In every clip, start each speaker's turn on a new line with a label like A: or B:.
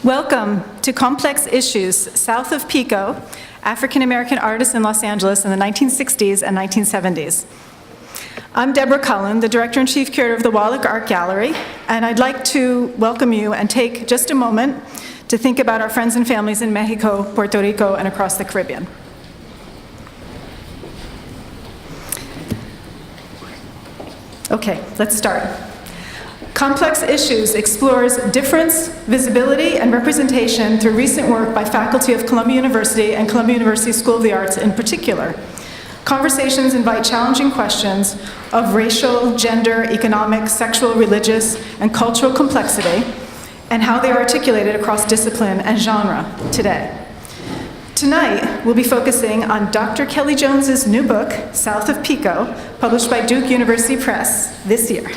A: Welcome to Complex Issues, South of Pico, African-American artists in Los Angeles in the 1960s and 1970s. I'm Deborah Cullen, the Director and Chief Curator of the Wallach Art Gallery, and I'd like to welcome you and take just a moment to think about our friends and families in Mexico, Puerto Rico, and across the Caribbean. Okay, let's start. Complex Issues explores difference, visibility, and representation through recent work by faculty of Columbia University and Columbia University School of the Arts in particular. Conversations invite challenging questions of racial, gender, economic, sexual, religious, and cultural complexity, and how they are articulated across discipline and genre today. Tonight, we'll be focusing on Dr. Kellie Jones's new book, South of Pico, published by Duke University Press this year,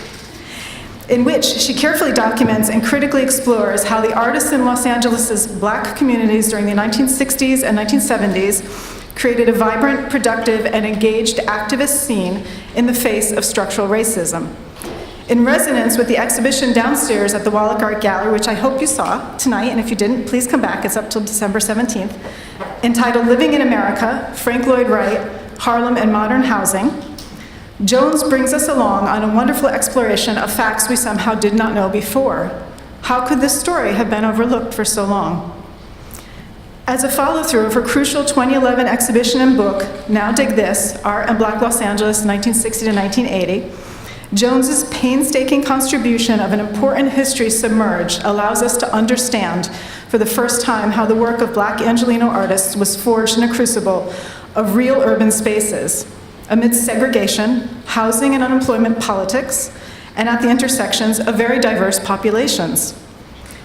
A: in which she carefully documents and critically explores how the artists in Los Angeles' Black communities during the 1960s and 1970s created a vibrant, productive, and engaged activist scene in the face of structural racism. In resonance with the exhibition downstairs at the Wallach Art Gallery, which I hope you saw tonight, and if you didn't, please come back, it's up till December 17th, entitled Living in America, Frank Lloyd Wright, Harlem and Modern Housing, Jones brings us along on a wonderful exploration of facts we somehow did not know before. How could this story have been overlooked for so long? As a follow-through of her crucial 2011 exhibition and book, Now Dig This, Art and Black Los Angeles, 1960 to 1980, Jones's painstaking contribution of an important history submerged allows us to understand for the first time how the work of Black Angeleno artists was forged in a crucible of real urban spaces, amidst segregation, housing and unemployment politics, and at the intersections of very diverse populations.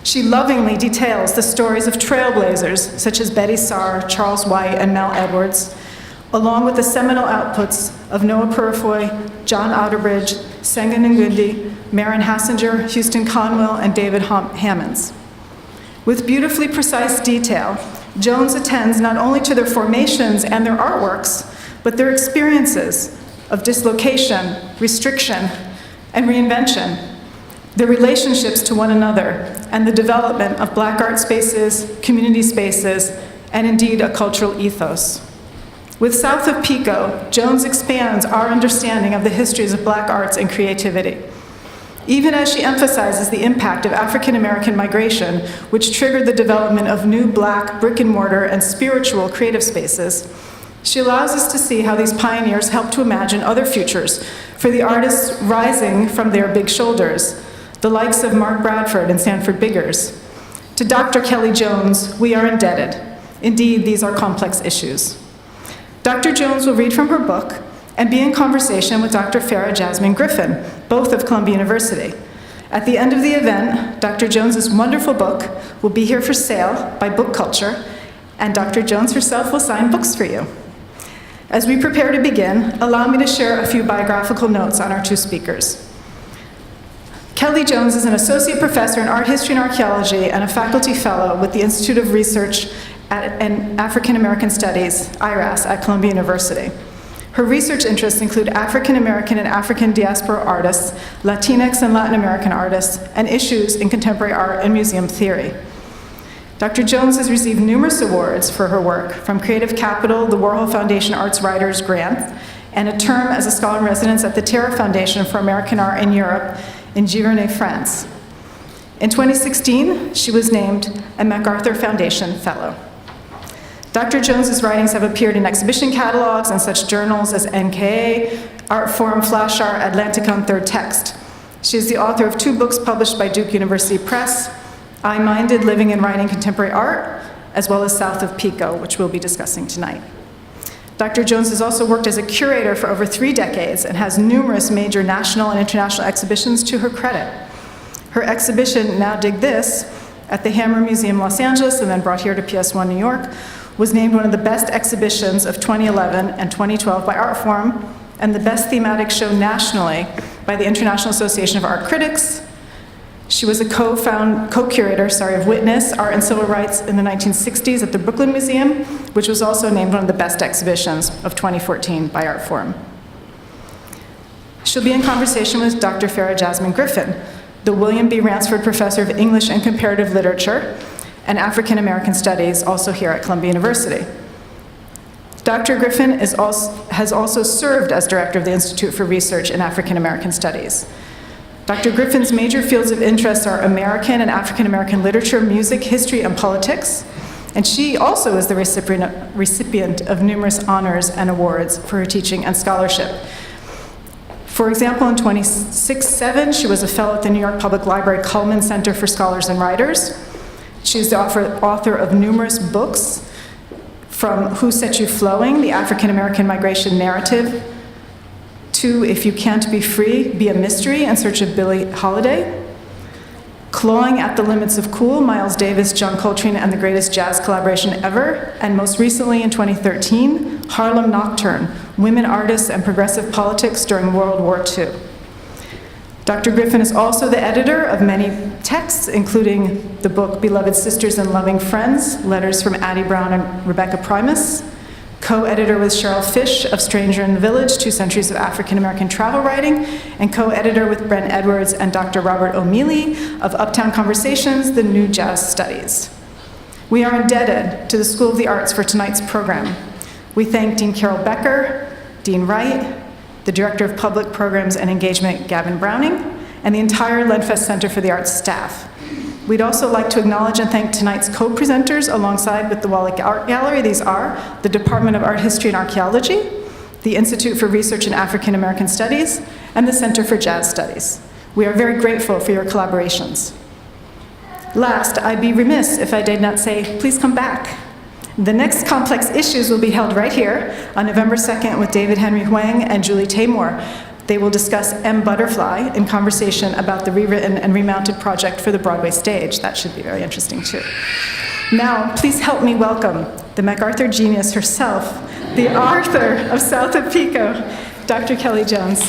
A: She lovingly details the stories of trailblazers such as Betye Saar, Charles White, and Mel Edwards, along with the seminal outputs of Noah Purifoy, John Outerbridge, Senga Nengudi, Marion Hassinger, Houston Conwell, and David Hammonds. With beautifully precise detail, Jones attends not only to their formations and their artworks, but their experiences of dislocation, restriction, and reinvention, their relationships to one another, and the development of Black art spaces, community spaces, and indeed a cultural ethos. With South of Pico, Jones expands our understanding of the histories of Black arts and creativity, even as she emphasizes the impact of African-American migration, which triggered the development of new Black brick-and-mortar and spiritual creative spaces. She allows us to see how these pioneers helped to imagine other futures for the artists rising from their big shoulders, the likes of Mark Bradford and Sanford Biggers. To Dr. Kellie Jones, we are indebted. Indeed, these are complex issues. Dr. Jones will read from her book and be in conversation with Dr. Farah, Jasmine, Griffin, both of Columbia University. At the end of the event, Dr. Jones's wonderful book will be here for sale by Book Culture, and Dr. Jones herself will sign books for you. As we prepare to begin, allow me to share a few biographical notes on our two speakers. Kellie Jones is an associate professor in art history and archaeology and a faculty fellow with the Institute of Research and African American Studies, IRAS, at Columbia University. Her research interests include African American and African diaspora artists, Latinx and Latin American artists, and issues in contemporary art and museum theory. Dr. Jones has received numerous awards for her work, from Creative Capital, the Warhol Foundation Arts Writers Grant, and a term as a scholar in residence at the Terra Foundation for American Art in Europe in Giverny, France. In 2016, she was named a MacArthur Foundation Fellow. Dr. Jones's writings have appeared in exhibition catalogs and such journals as NKA, Art Forum, Flash Art, Atlantica, and Third Text. She is the author of 2 books published by Duke University Press, I-Minded, Living and Writing Contemporary Art, as well as South of Pico, which we'll be discussing tonight. Dr. Jones has also worked as a curator for over 3 decades and has numerous major national and international exhibitions to her credit. Her exhibition, Now Dig This, at the Hammer Museum Los Angeles and then brought here to PS1 New York, was named one of the best exhibitions of 2011 and 2012 by Art Forum, and the best thematic show nationally by the International Association of Art Critics. She was a co-curator of Witness, Art and Civil Rights in the 1960s at the Brooklyn Museum, which was also named one of the best exhibitions of 2014 by Art Forum. She'll be in conversation with Dr. Farah Jasmine Griffin, the William B. Ransford Professor of English and Comparative Literature and African American Studies, also here at Columbia University. Dr. Griffin has also served as director of the Institute for Research in African American Studies. Dr. Griffin's major fields of interest are American and African American literature, music, history, and politics, and she also is the recipient of numerous honors and awards for her teaching and scholarship. For example, in 2006-07, she was a fellow at the New York Public Library Cullen Center for Scholars and Writers. She is the author of numerous books, from Who Set You Flowing, the African American Migration Narrative, to If You Can't Be Free, Be a Mystery, in Search of Billie Holiday, Clawing at the Limits of Cool, Miles Davis, John Coltrane, and the Greatest Jazz Collaboration Ever, and most recently in 2013, Harlem Nocturne, Women Artists and Progressive Politics During World War II. Dr. Griffin is also the editor of many texts, including the book Beloved Sisters and Loving Friends, Letters from Addie Brown and Rebecca Primus, co-editor with Cheryl Fish of Stranger in the Village, 2 Centuries of African American Travel Writing, and co-editor with Brent Edwards and Dr. Robert O'Mealy of Uptown Conversations, The New Jazz Studies. We are indebted to the School of the Arts for tonight's program. We thank Dean Carol Becker, Dean Wright, the Director of Public Programs and Engagement, Gavin Browning, and the entire Lenfest Center for the Arts staff. We'd also like to acknowledge and thank tonight's co-presenters alongside with the Wallach Art Gallery. These are the Department of Art History and Archaeology, the Institute for Research in African American Studies, and the Center for Jazz Studies. We are very grateful for your collaborations. Last, I'd be remiss if I did not say, please come back. The next Complex Issues will be held right here on November 2nd with David Henry Huang and Julie Taymor. They will discuss M. Butterfly in conversation about the rewritten and remounted project for the Broadway stage. That should be very interesting too. Now, please help me welcome the MacArthur genius herself, the author of South of Pico, Dr. Kellie Jones.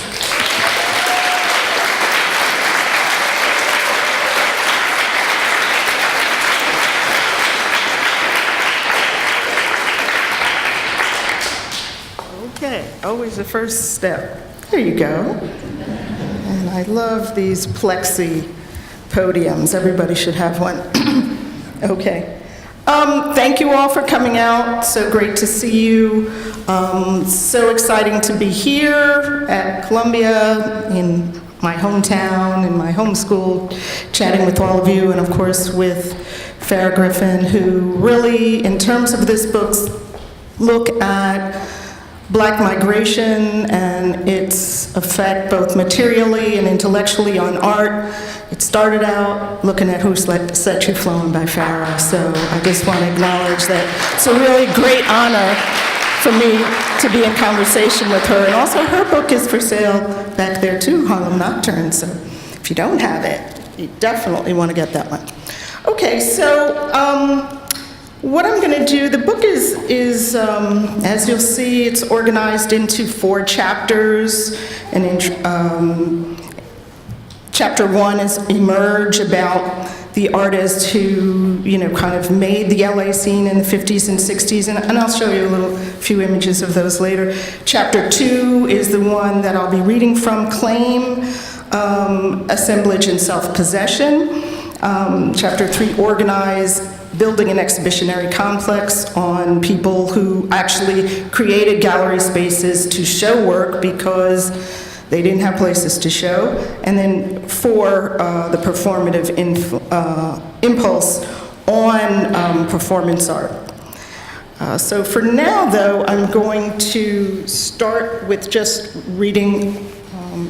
B: Okay, always the first step. There you go. And I love these plexi podiums. Everybody should have one. Okay. Thank you all for coming out. So great to see you. So exciting to be here at Columbia, in my hometown, in my home school, chatting with all of you, and of course with Farah Griffin, who really, in terms of this book, look at Black migration and its effect both materially and intellectually on art. It started out looking at Who Set You Flowing by Farah, so I just want to acknowledge that it's a really great honor for me to be in conversation with her. And also her book is for sale back there too, Harlem Nocturne, so if you don't have it, you definitely want to get that one. Okay, so what I'm going to do, the book is as you'll see, it's organized into 4 chapters. And in chapter 1 is Emerge, about the artist who, kind of made the LA scene in the 50s and 60s, and I'll show you a few images of those later. Chapter 2 is the one that I'll be reading from, Claim, Assemblage, and Self-Possession. Chapter 3, Organize, building an exhibitionary complex, on people who actually created gallery spaces to show work because they didn't have places to show. And then 4, the performative impulse on performance art. So for now, though, I'm going to start with just reading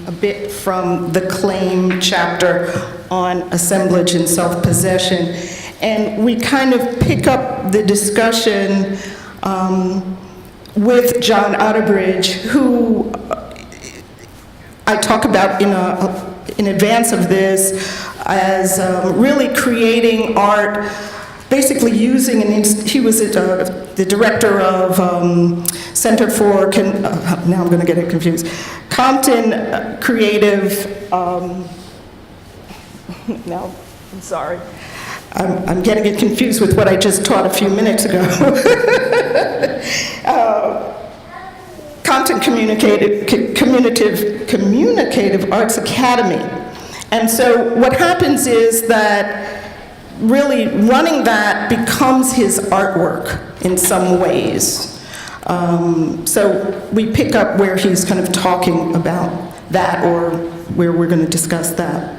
B: a bit from the Claim chapter on assemblage and self-possession. And we kind of pick up the discussion with John Outerbridge, who I talk about in advance of this as really creating art, basically using he was the director of Center for, now I'm going to get it confused, Compton Creative, now I'm sorry. I'm getting it confused with what I just taught a few minutes ago. Compton Communicative Arts Academy. And so what happens is that really running that becomes his artwork in some ways. So we pick up where he's kind of talking about that, or where we're going to discuss that.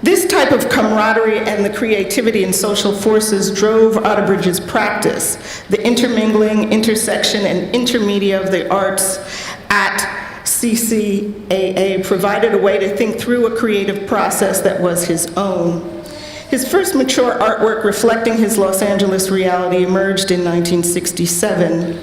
B: This type of camaraderie and the creativity and social forces drove Outerbridge's practice. The intermingling, intersection, and intermedia of the arts at CCAA provided a way to think through a creative process that was his own. His first mature artwork reflecting his Los Angeles reality emerged in 1967.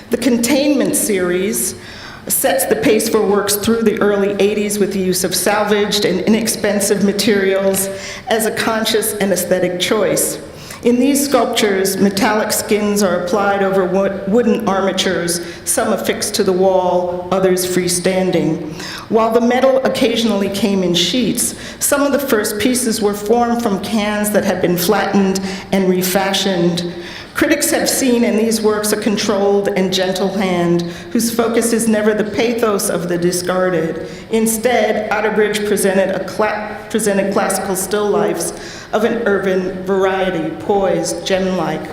B: The Containment series sets the pace for works through the early 80s with the use of salvaged and inexpensive materials as a conscious and aesthetic choice. In these sculptures, metallic skins are applied over wooden armatures, some affixed to the wall, others freestanding. While the metal occasionally came in sheets, some of the first pieces were formed from cans that had been flattened and refashioned. Critics have seen in these works a controlled and gentle hand whose focus is never the pathos of the discarded. Instead, Outerbridge presented classical still lifes of an urban variety, poised, gem-like.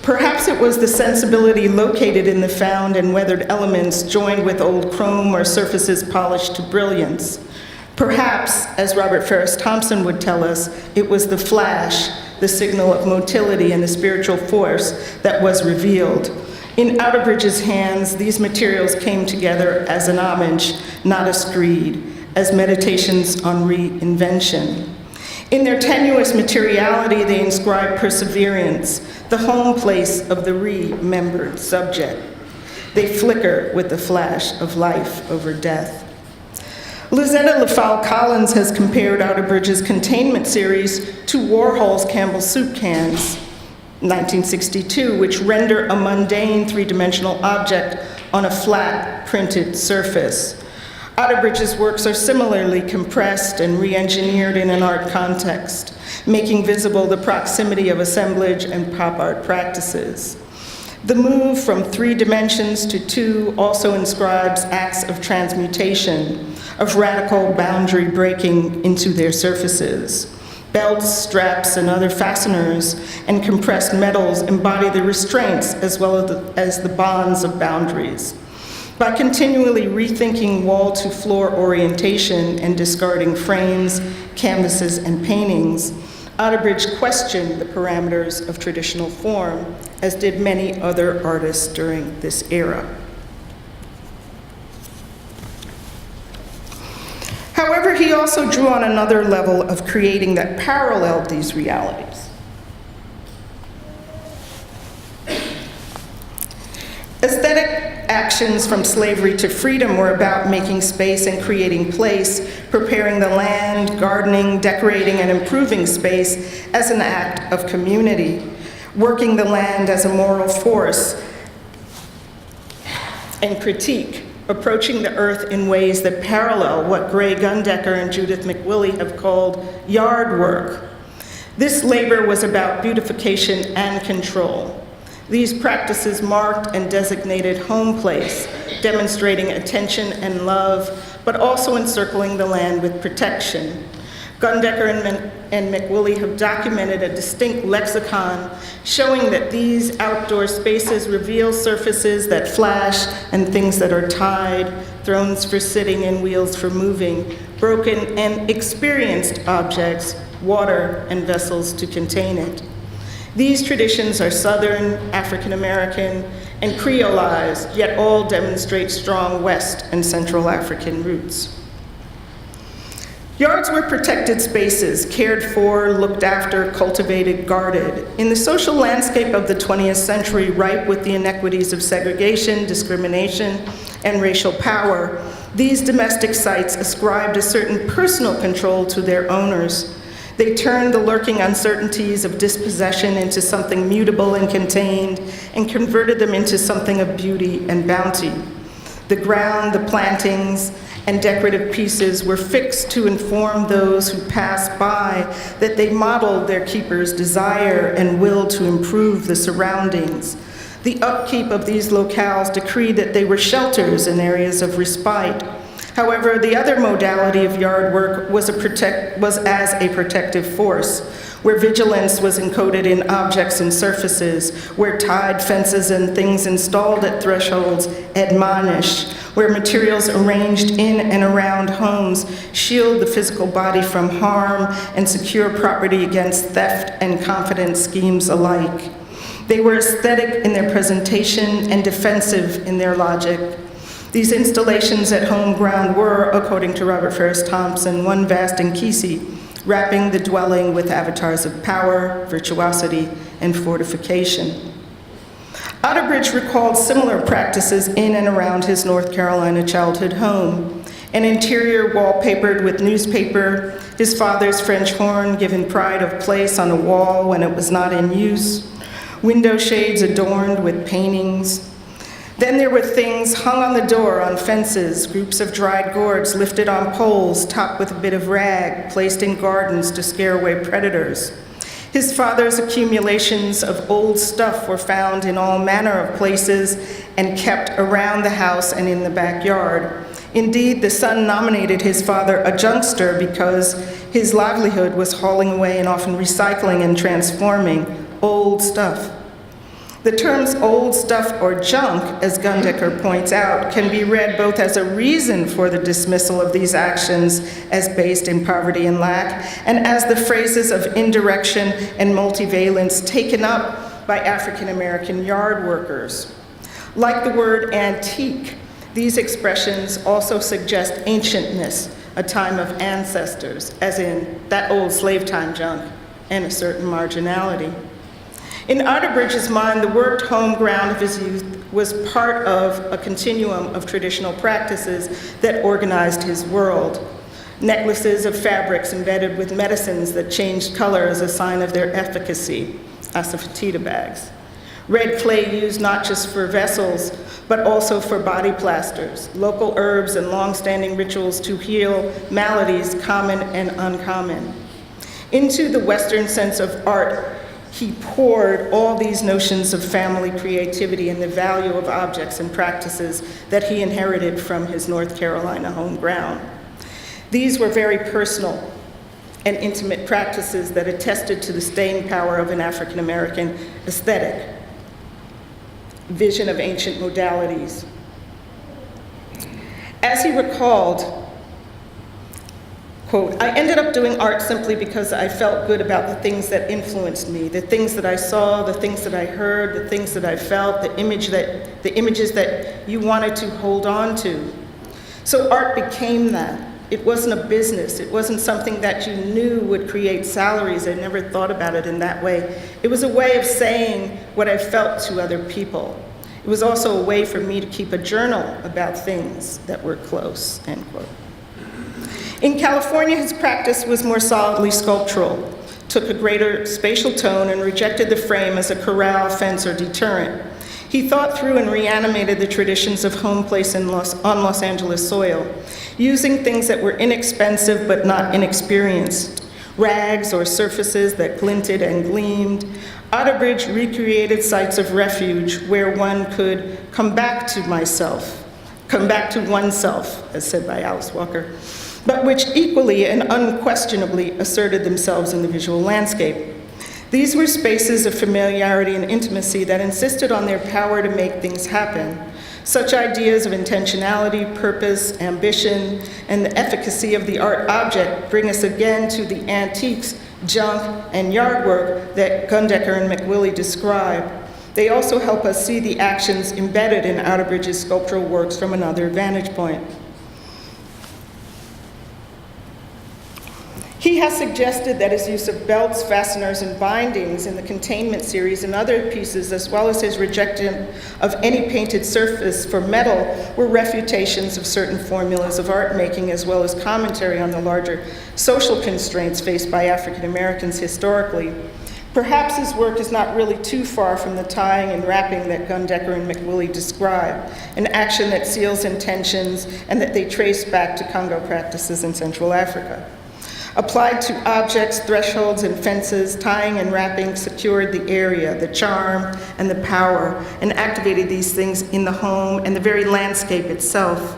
B: Perhaps it was the sensibility located in the found and weathered elements joined with old chrome or surfaces polished to brilliance. Perhaps, as Robert Ferris Thompson would tell us, it was the flash, the signal of motility and the spiritual force that was revealed. In Outerbridge's hands, these materials came together as an homage, not a screed, as meditations on reinvention. In their tenuous materiality, they inscribe perseverance, the home place of the remembered subject. They flicker with the flash of life over death. Lizetta LaFalle Collins has compared Outerbridge's Containment series to Warhol's Campbell soup cans, 1962, which render a mundane three-dimensional object on a flat, printed surface. Outerbridge's works are similarly compressed and re-engineered in an art context, making visible the proximity of assemblage and pop art practices. The move from 3 dimensions to 2 also inscribes acts of transmutation, of radical boundary breaking into their surfaces. Belts, straps, and other fasteners and compressed metals embody the restraints as well as the bonds of boundaries. By continually rethinking wall-to-floor orientation and discarding frames, canvases, and paintings, Outerbridge questioned the parameters of traditional form, as did many other artists during this era. However, he also drew on another level of creating that paralleled these realities. Aesthetic actions from slavery to freedom were about making space and creating place, preparing the land, gardening, decorating, and improving space as an act of community, working the land as a moral force, and critique, approaching the earth in ways that parallel what Gray Gundecker and Judith McWillie have called yard work. This labor was about beautification and control. These practices marked and designated home place, demonstrating attention and love, but also encircling the land with protection. Gundecker and McWillie have documented a distinct lexicon showing that these outdoor spaces reveal surfaces that flash and things that are tied, thrones for sitting and wheels for moving, broken and experienced objects, water, and vessels to contain it. These traditions are Southern, African American, and Creolized, yet all demonstrate strong West and Central African roots. Yards were protected spaces, cared for, looked after, cultivated, guarded. In the social landscape of the 20th century, ripe with the inequities of segregation, discrimination, and racial power, these domestic sites ascribed a certain personal control to their owners. They turned the lurking uncertainties of dispossession into something mutable and contained, and converted them into something of beauty and bounty. The ground, the plantings, and decorative pieces were fixed to inform those who passed by that they modeled their keepers' desire and will to improve the surroundings. The upkeep of these locales decreed that they were shelters and areas of respite. However, the other modality of yard work was as a protective force. where vigilance was encoded in objects and surfaces, where tied fences and things installed at thresholds admonish, where materials arranged in and around homes shield the physical body from harm and secure property against theft and confidence schemes alike. They were aesthetic in their presentation and defensive in their logic. These installations at home ground were, according to Robert Ferris Thompson, one vast enkisi, wrapping the dwelling with avatars of power, virtuosity, and fortification. Outerbridge recalled similar practices in and around his North Carolina childhood home. An interior wallpapered with newspaper, his father's French horn given pride of place on a wall when it was not in use, window shades adorned with paintings. Then there were things hung on the door, on fences, groups of dried gourds lifted on poles, topped with a bit of rag, placed in gardens to scare away predators. His father's accumulations of old stuff were found in all manner of places and kept around the house and in the backyard. Indeed, the son nominated his father a junkster because his livelihood was hauling away and often recycling and transforming old stuff. The terms old stuff or junk, as Gundecker points out, can be read both as a reason for the dismissal of these actions as based in poverty and lack, and as the phrases of indirection and multivalence taken up by African American yard workers. Like the word antique, these expressions also suggest ancientness, a time of ancestors, as in that old slave time junk, and a certain marginality. In Outerbridge's mind, the worked home ground of his youth was part of a continuum of traditional practices that organized his world. Necklaces of fabrics embedded with medicines that changed color as a sign of their efficacy, asafoetida bags. Red clay used not just for vessels, but also for body plasters, local herbs and long-standing rituals to heal maladies common and uncommon. Into the Western sense of art, he poured all these notions of family creativity and the value of objects and practices that he inherited from his North Carolina home ground. These were very personal and intimate practices that attested to the staying power of an African American aesthetic, vision of ancient modalities. As he recalled, quote, "I ended up doing art simply because I felt good about the things that influenced me, the things that I saw, the things that I heard, the things that I felt, the images that you wanted to hold on to. So art became that. It wasn't a business. It wasn't something that you knew would create salaries. I never thought about it in that way. It was a way of saying what I felt to other people. It was also a way for me to keep a journal about things that were close," end quote. In California, his practice was more solidly sculptural, took a greater spatial tone, and rejected the frame as a corral, fence, or deterrent. He thought through and reanimated the traditions of home place on Los Angeles soil, using things that were inexpensive but not inexperienced, rags or surfaces that glinted and gleamed. Outerbridge recreated sites of refuge where one could come back to oneself, as said by Alice Walker, but which equally and unquestionably asserted themselves in the visual landscape. These were spaces of familiarity and intimacy that insisted on their power to make things happen. Such ideas of intentionality, purpose, ambition, and the efficacy of the art object bring us again to the antiques, junk, and yard work that Gundecker and McWillie describe. They also help us see the actions embedded in Outerbridge's sculptural works from another vantage point. He has suggested that his use of belts, fasteners, and bindings in the Containment series and other pieces, as well as his rejection of any painted surface for metal, were refutations of certain formulas of art making, as well as commentary on the larger social constraints faced by African Americans historically. Perhaps his work is not really too far from the tying and wrapping that Gundecker and McWillie describe, an action that seals intentions and that they trace back to Congo practices in Central Africa. Applied to objects, thresholds, and fences, tying and wrapping secured the area, the charm, and the power, and activated these things in the home and the very landscape itself.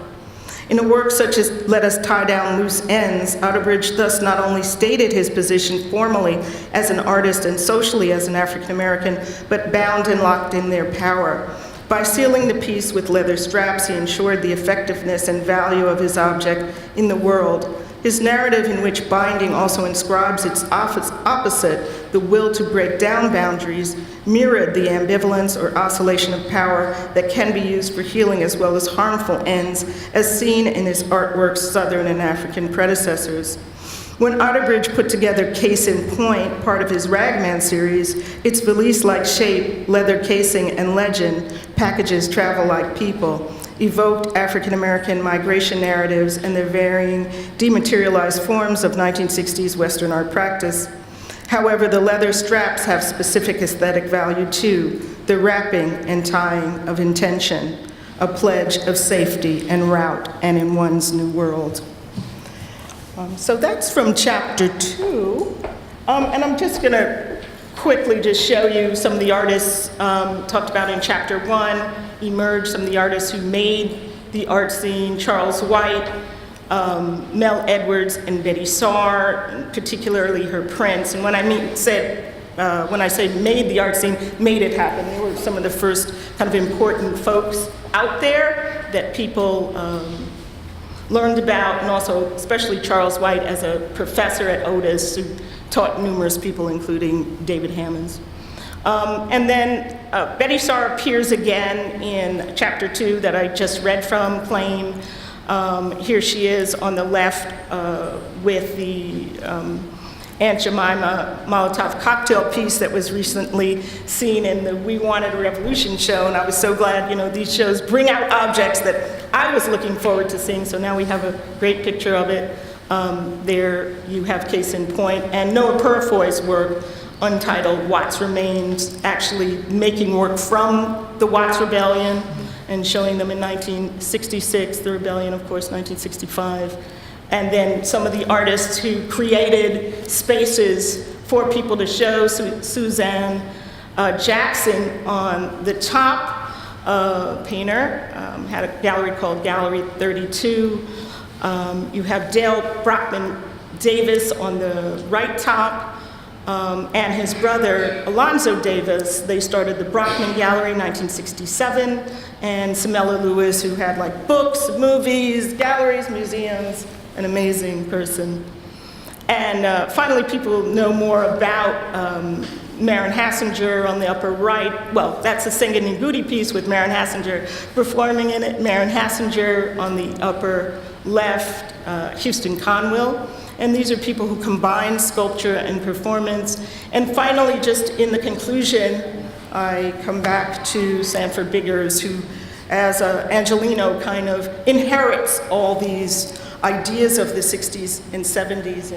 B: In a work such as Let Us Tie Down Loose Ends, Outerbridge thus not only stated his position formally as an artist and socially as an African American, but bound and locked in their power. By sealing the piece with leather straps, he ensured the effectiveness and value of his object in the world. His narrative, in which binding also inscribes its opposite, the will to break down boundaries, mirrored the ambivalence or oscillation of power that can be used for healing as well as harmful ends, as seen in his artwork's Southern and African predecessors. When Outerbridge put together Case in Point, part of his Ragman series, its valise-like shape, leather casing, and legend, Packages Travel Like People, evoked African-American migration narratives and their varying dematerialized forms of 1960s Western art practice. However, the leather straps have specific aesthetic value too, the wrapping and tying of intention, a pledge of safety and route and in one's new world. So that's from chapter 2, and I'm just gonna quickly just show you some of the artists talked about in chapter 1, emerged some of the artists who made the art scene: Charles White, Mel Edwards, and Betye Saar, particularly her prints. And when I say made the art scene, made it happen. They were some of the first kind of important folks out there that people learned about, and also especially Charles White as a professor at Otis who taught numerous people, including David Hammonds. And then Betye Saar appears again in chapter 2 that I just read from, Claim. Here she is on the left with the Aunt Jemima Molotov cocktail piece that was recently seen in the We Wanted a Revolution show, and I was so glad, these shows bring out objects that I was looking forward to seeing, so now we have a great picture of it. There you have Case in Point, and Noah Purifoy's work, untitled Watts Remains, actually making work from the Watts Rebellion and showing them in 1966, the rebellion, of course, 1965. And then some of the artists who created spaces for people to show. Suzanne Jackson on the top, painter, had a gallery called Gallery 32. You have Dale Brockman Davis on the right top, and his brother Alonzo Davis. They started the Brockman Gallery in 1967, and Samela Lewis, who had like books, movies, galleries, museums, an amazing person. And finally, people know more about Maren Hassinger on the upper right. Well, that's a Senga Nengudi piece with Maren Hassinger performing in it. Maren Hassinger on the upper left, Houston Conwell. And these are people who combine sculpture and performance. And finally, just in the conclusion, I come back to Sanford Biggers, who, as Angeleno, kind of inherits all these ideas of the 60s and 70s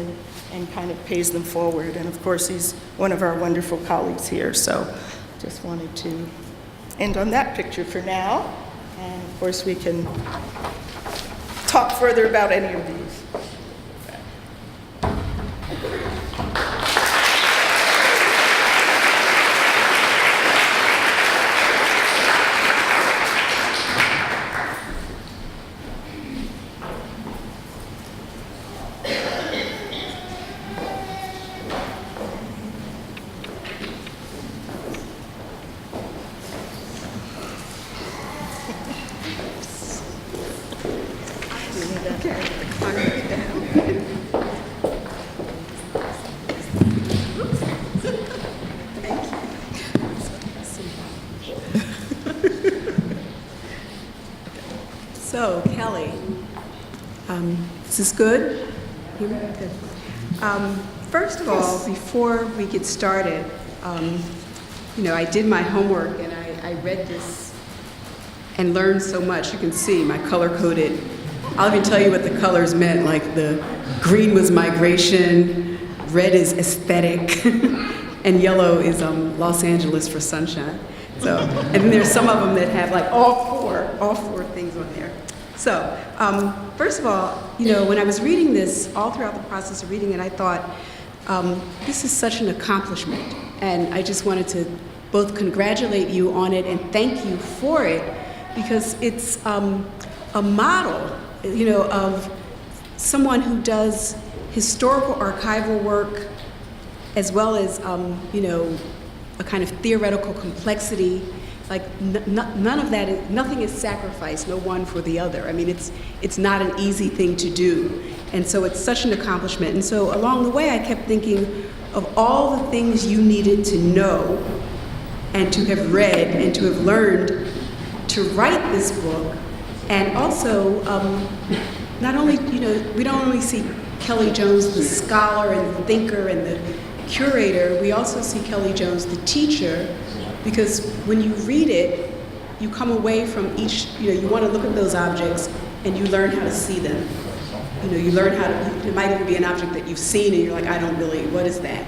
B: and kind of pays them forward. And of course, he's one of our wonderful colleagues here. So just wanted to end on that picture for now. And of course, we can talk further about any of these.
C: So, Kellie, is this good? Good. First of all, before we get started, I did my homework and I read this and learned so much. You can see my color-coded. I'll even tell you what the colors meant, like the green was migration, red is aesthetic, and yellow is Los Angeles for sunshine. So, and then there's some of them that have like all four things on there. So, first of all, when I was reading this, all throughout the process of reading it, I thought, this is such an accomplishment. And I just wanted to both congratulate you on it and thank you for it, because it's a model of someone who does historical archival work as well as, a kind of theoretical complexity. Like none of that, nothing is sacrificed, no one for the other. I mean, it's not an easy thing to do. And so it's such an accomplishment. And so along the way, I kept thinking of all the things you needed to know and to have read and to have learned to write this book. And also, not only, we don't only see Kellie Jones, the scholar and the thinker and the curator, we also see Kellie Jones, the teacher, because when you read it, you come away from each, you want to look at those objects and you learn how to see them. You learn how to, it might even be an object that you've seen and you're like, I don't really, what is that?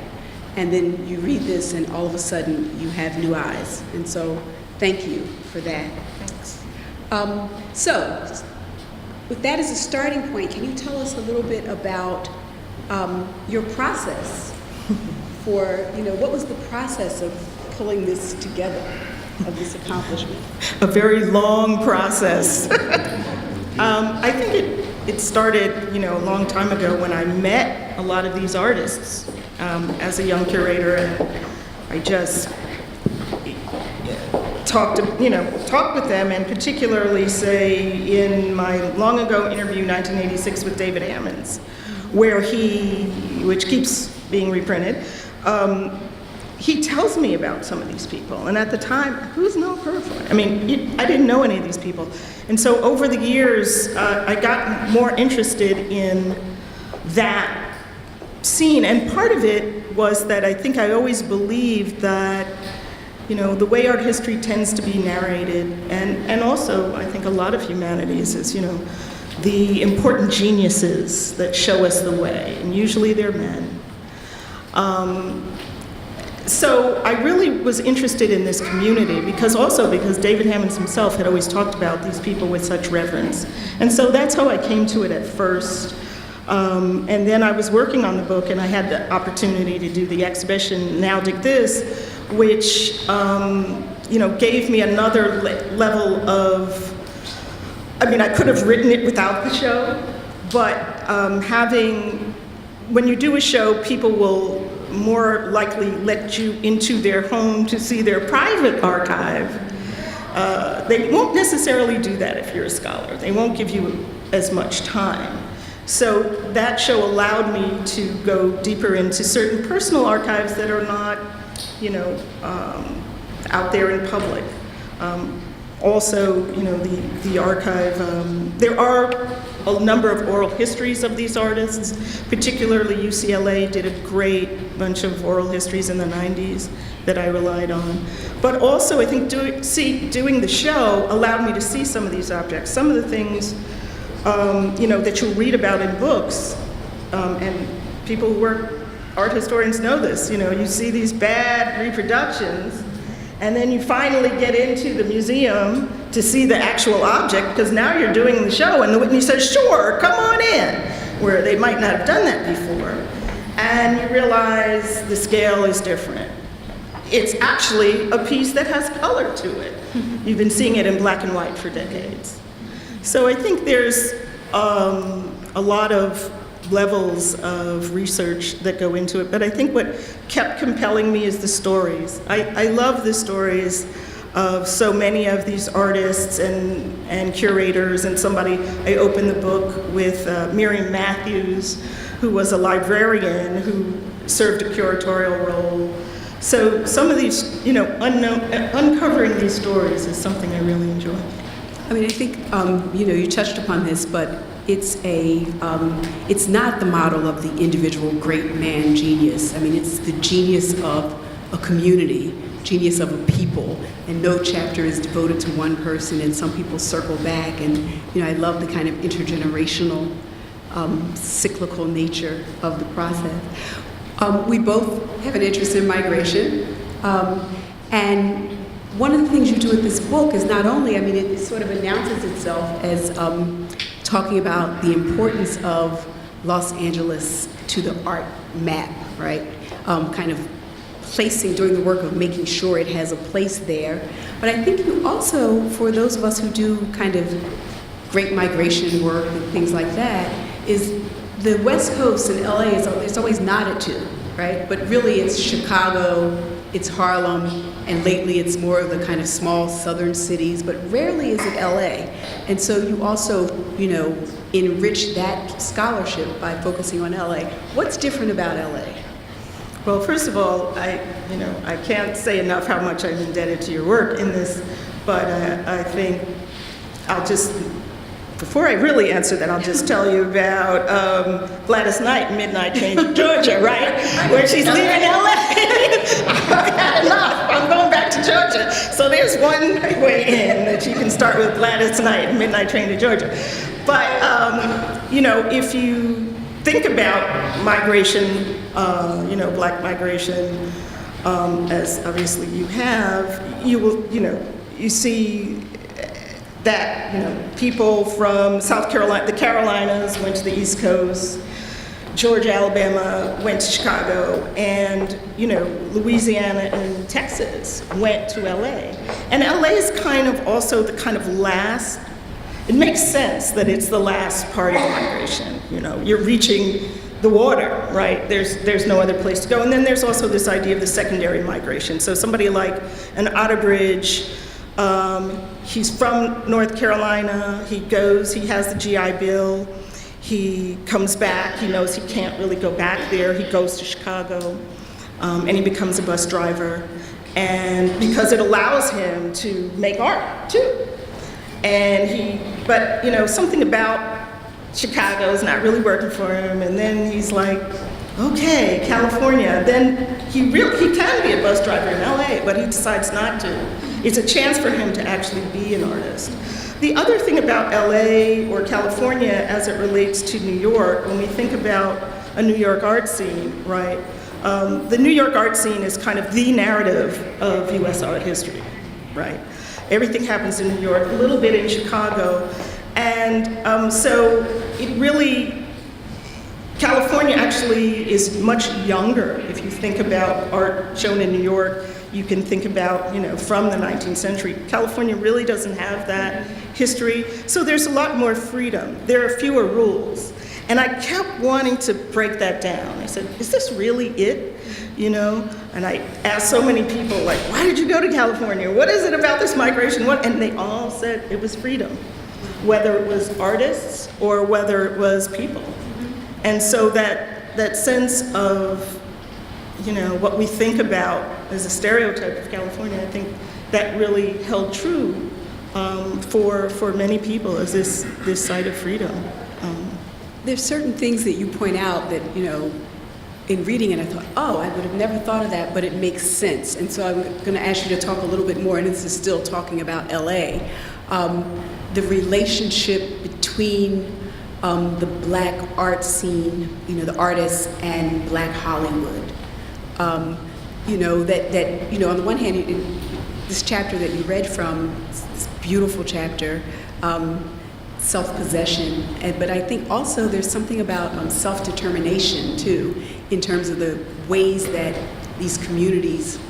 C: And then you read this and all of a sudden you have new eyes. And so thank you for that.
B: Thanks.
C: So with that as a starting point, can you tell us a little bit about your process for, what was the process of pulling this together, of this accomplishment?
B: A very long process. I think it started, a long time ago when I met a lot of these artists as a young curator, and I just talked with them, and particularly, say, in my long ago interview, 1986, with David Hammons, where which keeps being reprinted, he tells me about some of these people. And at the time, who's Noel Purifoy? I mean, I didn't know any of these people. And so over the years, I got more interested in that scene. And part of it was that I think I always believed that, the way art history tends to be narrated, and also I think a lot of humanities is, the important geniuses that show us the way. And usually they're men. So I really was interested in this community because David Hammons himself had always talked about these people with such reverence. And so that's how I came to it at first. And then I was working on the book and I had the opportunity to do the exhibition, Now Dig This, which gave me another level of, I could have written it without the show, but when you do a show, people will more likely let you into their home to see their private archive. They won't necessarily do that if you're a scholar. They won't give you as much time. So that show allowed me to go deeper into certain personal archives that are not, out there in public. Also, the archive, there are a number of oral histories of these artists, particularly UCLA did a great bunch of oral histories in the 90s that I relied on. But also, I think doing the show allowed me to see some of these objects. Some of the things, that you'll read about in books, and people who work, art historians know this, you see these bad reproductions, and then you finally get into the museum to see the actual object, because now you're doing the show, and the Whitney says, sure, come on in, where they might not have done that before. And you realize the scale is different. It's actually a piece that has color to it. You've been seeing it in black and white for decades. So I think there's a lot of levels of research that go into it, but I think what kept compelling me is the stories. I love the stories of so many of these artists and curators, and I opened the book with Miriam Matthews, who was a librarian who served a curatorial role. So some of these, uncovering these stories is something I really enjoy.
C: I think, you touched upon this, but it's not the model of the individual great man genius. It's the genius of a community, genius of a people, and no chapter is devoted to one person, and some people circle back, and I love the kind of intergenerational, cyclical nature of the process. We both have an interest in migration, and one of the things you do with this book is not only, it sort of announces itself as talking about the importance of Los Angeles to the art map, right? Kind of doing the work of making sure it has a place there. But I think you also, for those of us who do kind of Great Migration work and things like that, is the West Coast and LA it's always nodded to, right? But really it's Chicago, it's Harlem, and lately it's more of the kind of small southern cities, but rarely is it LA. And so you also, enrich that scholarship by focusing on LA. What's different about LA?
B: Well, first of all, I can't say enough how much I'm indebted to your work in this, but I think before I really answer that, I'll just tell you about Gladys Knight, Midnight Train to Georgia, right? Where she's leaving LA. I've had enough. I'm going back to Georgia. So there's one way in that you can start with Gladys Knight, Midnight Train to Georgia. But, if you think about migration, black migration, as obviously you have, you will, you see that, people from South Carolina, the Carolinas went to the East Coast, Georgia, Alabama went to Chicago, and, Louisiana and Texas went to LA. And LA is kind of also the kind of last, it makes sense that it's the last part of migration. You're reaching the water, right? There's no other place to go. And then there's also this idea of the secondary migration. So somebody like an Outerbridge, he's from North Carolina, he has the GI Bill, he comes back, he knows he can't really go back there, he goes to Chicago, and he becomes a bus driver, and because it allows him to make art too. But something about Chicago is not really working for him, and then he's like, okay, California. Then he can be a bus driver in LA, but he decides not to. It's a chance for him to actually be an artist. The other thing about LA or California as it relates to New York, when we think about a New York art scene, right? The New York art scene is kind of the narrative of US art history, right? Everything happens in New York, a little bit in Chicago, and so it really, California actually is much younger. If you think about art shown in New York, you can think about, from the 19th century. California really doesn't have that history, so there's a lot more freedom. There are fewer rules. And I kept wanting to break that down. I said, is this really it? And I asked so many people, like, why did you go to California? What is it about this migration? And they all said it was freedom, whether it was artists or whether it was people. And so that sense of, what we think about as a stereotype of California, I think that really held true for many people as this site of freedom.
C: There's certain things that you point out that, in reading it, I thought, I would have never thought of that, but it makes sense. And so I'm going to ask you to talk a little bit more, and this is still talking about LA, the relationship between the black art scene, the artists, and black Hollywood. On the one hand, this chapter that you read from, this beautiful chapter, self-possession, but I think also there's something about self-determination too, in terms of the ways that these communities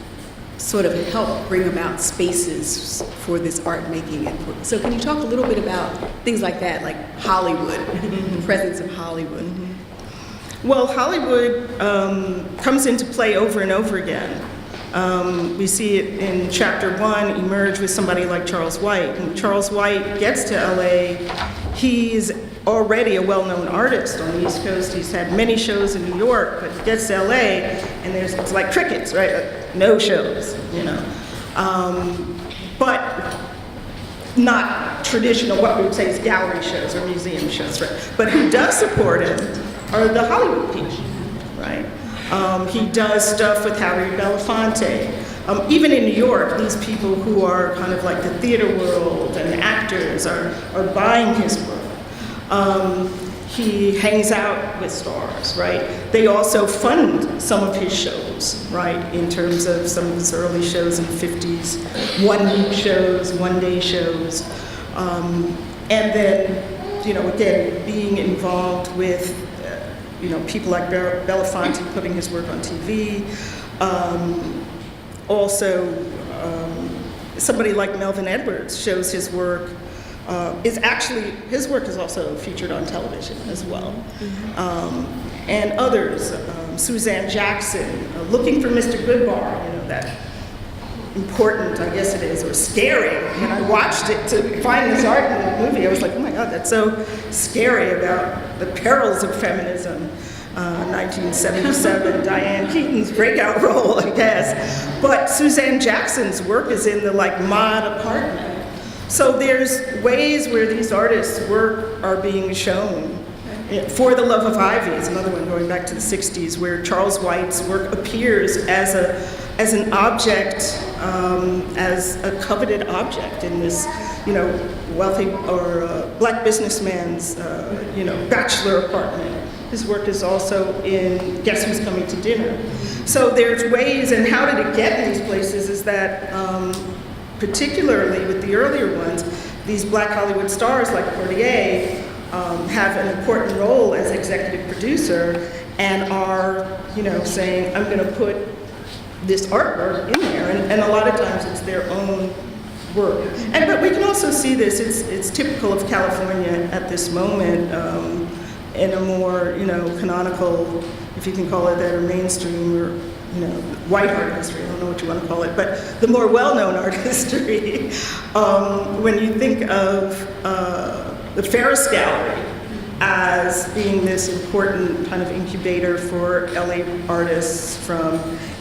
C: sort of help bring about spaces for this art making. So can you talk a little bit about things like that, like Hollywood, the presence of Hollywood?
B: Well, Hollywood comes into play over and over again. We see it in chapter 1 emerge with somebody like Charles White. When Charles White gets to LA, he's already a well-known artist on the East Coast. He's had many shows in New York, but he gets to LA and it's like crickets, right? No shows, but not traditional, what we would say is gallery shows or museum shows, right? But who does support him are the Hollywood people, right? He does stuff with Harry Belafonte. Even in New York, these people who are kind of like the theater world and actors are buying his work. He hangs out with stars, right? They also fund some of his shows, right? In terms of some of his early shows in the 50s, one-week shows, one-day shows. And then, again, being involved with people like Belafonte putting his work on TV. Also, somebody like Melvin Edwards shows his work is actually, his work is also featured on television as well. And others, Suzanne Jackson, Looking for Mr. Goodbar, you know, that important, I guess it is, or scary. When I watched it to find this art in the movie, I was like, oh my God, that's so scary about the perils of feminism. 1977, Diane Keaton's breakout role, I guess. But Suzanne Jackson's work is in the like mod apartment. So there's ways where these artists' work are being shown. For the Love of Ivy is another one going back to the 60s, where Charles White's work appears as an object, as a coveted object in this, you know, wealthy or black businessman's, you know, bachelor apartment. His work is also in Guess Who's Coming to Dinner. So there's ways, and how did it get in these places is that, particularly with the earlier ones, these black Hollywood stars like Portier have an important role as executive producer and are, you know, saying, I'm gonna put this artwork in there, and a lot of times it's their own work. But we can also see this, it's typical of California at this moment, in a more, you know, canonical, if you can call it that, or mainstream, or, you know, white art history, I don't know what you want to call it, but the more well-known art history. When you think of the Ferris Gallery as being this important kind of incubator for LA artists, from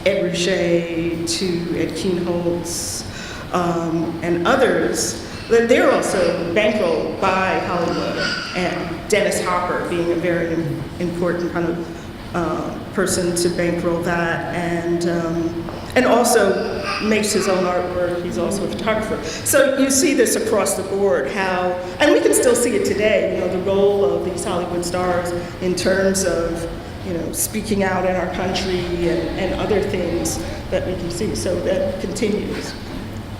B: Ed Ruscha to Ed Keenholz, and others, that they're also bankrolled by Hollywood, and Dennis Hopper being a very important kind of person to bankroll that, and also makes his own artwork. He's also a photographer. So you see this across the board, how, and we can still see it today, you know, the role of these Hollywood stars in terms of, you know, speaking out in our country and other things that we can see. So that continues.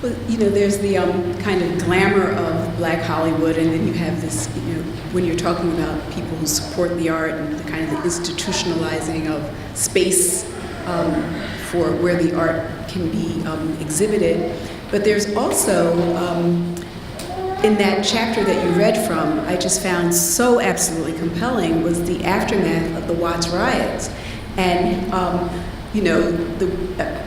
C: Well, you know, there's the kind of glamour of black Hollywood, and then you have this, you know, when you're talking about people who support the art and the kind of the institutionalizing of space for where the art can be exhibited. But there's also, in that chapter that you read from, I just found so absolutely compelling, was the aftermath of the Watts riots. And you know,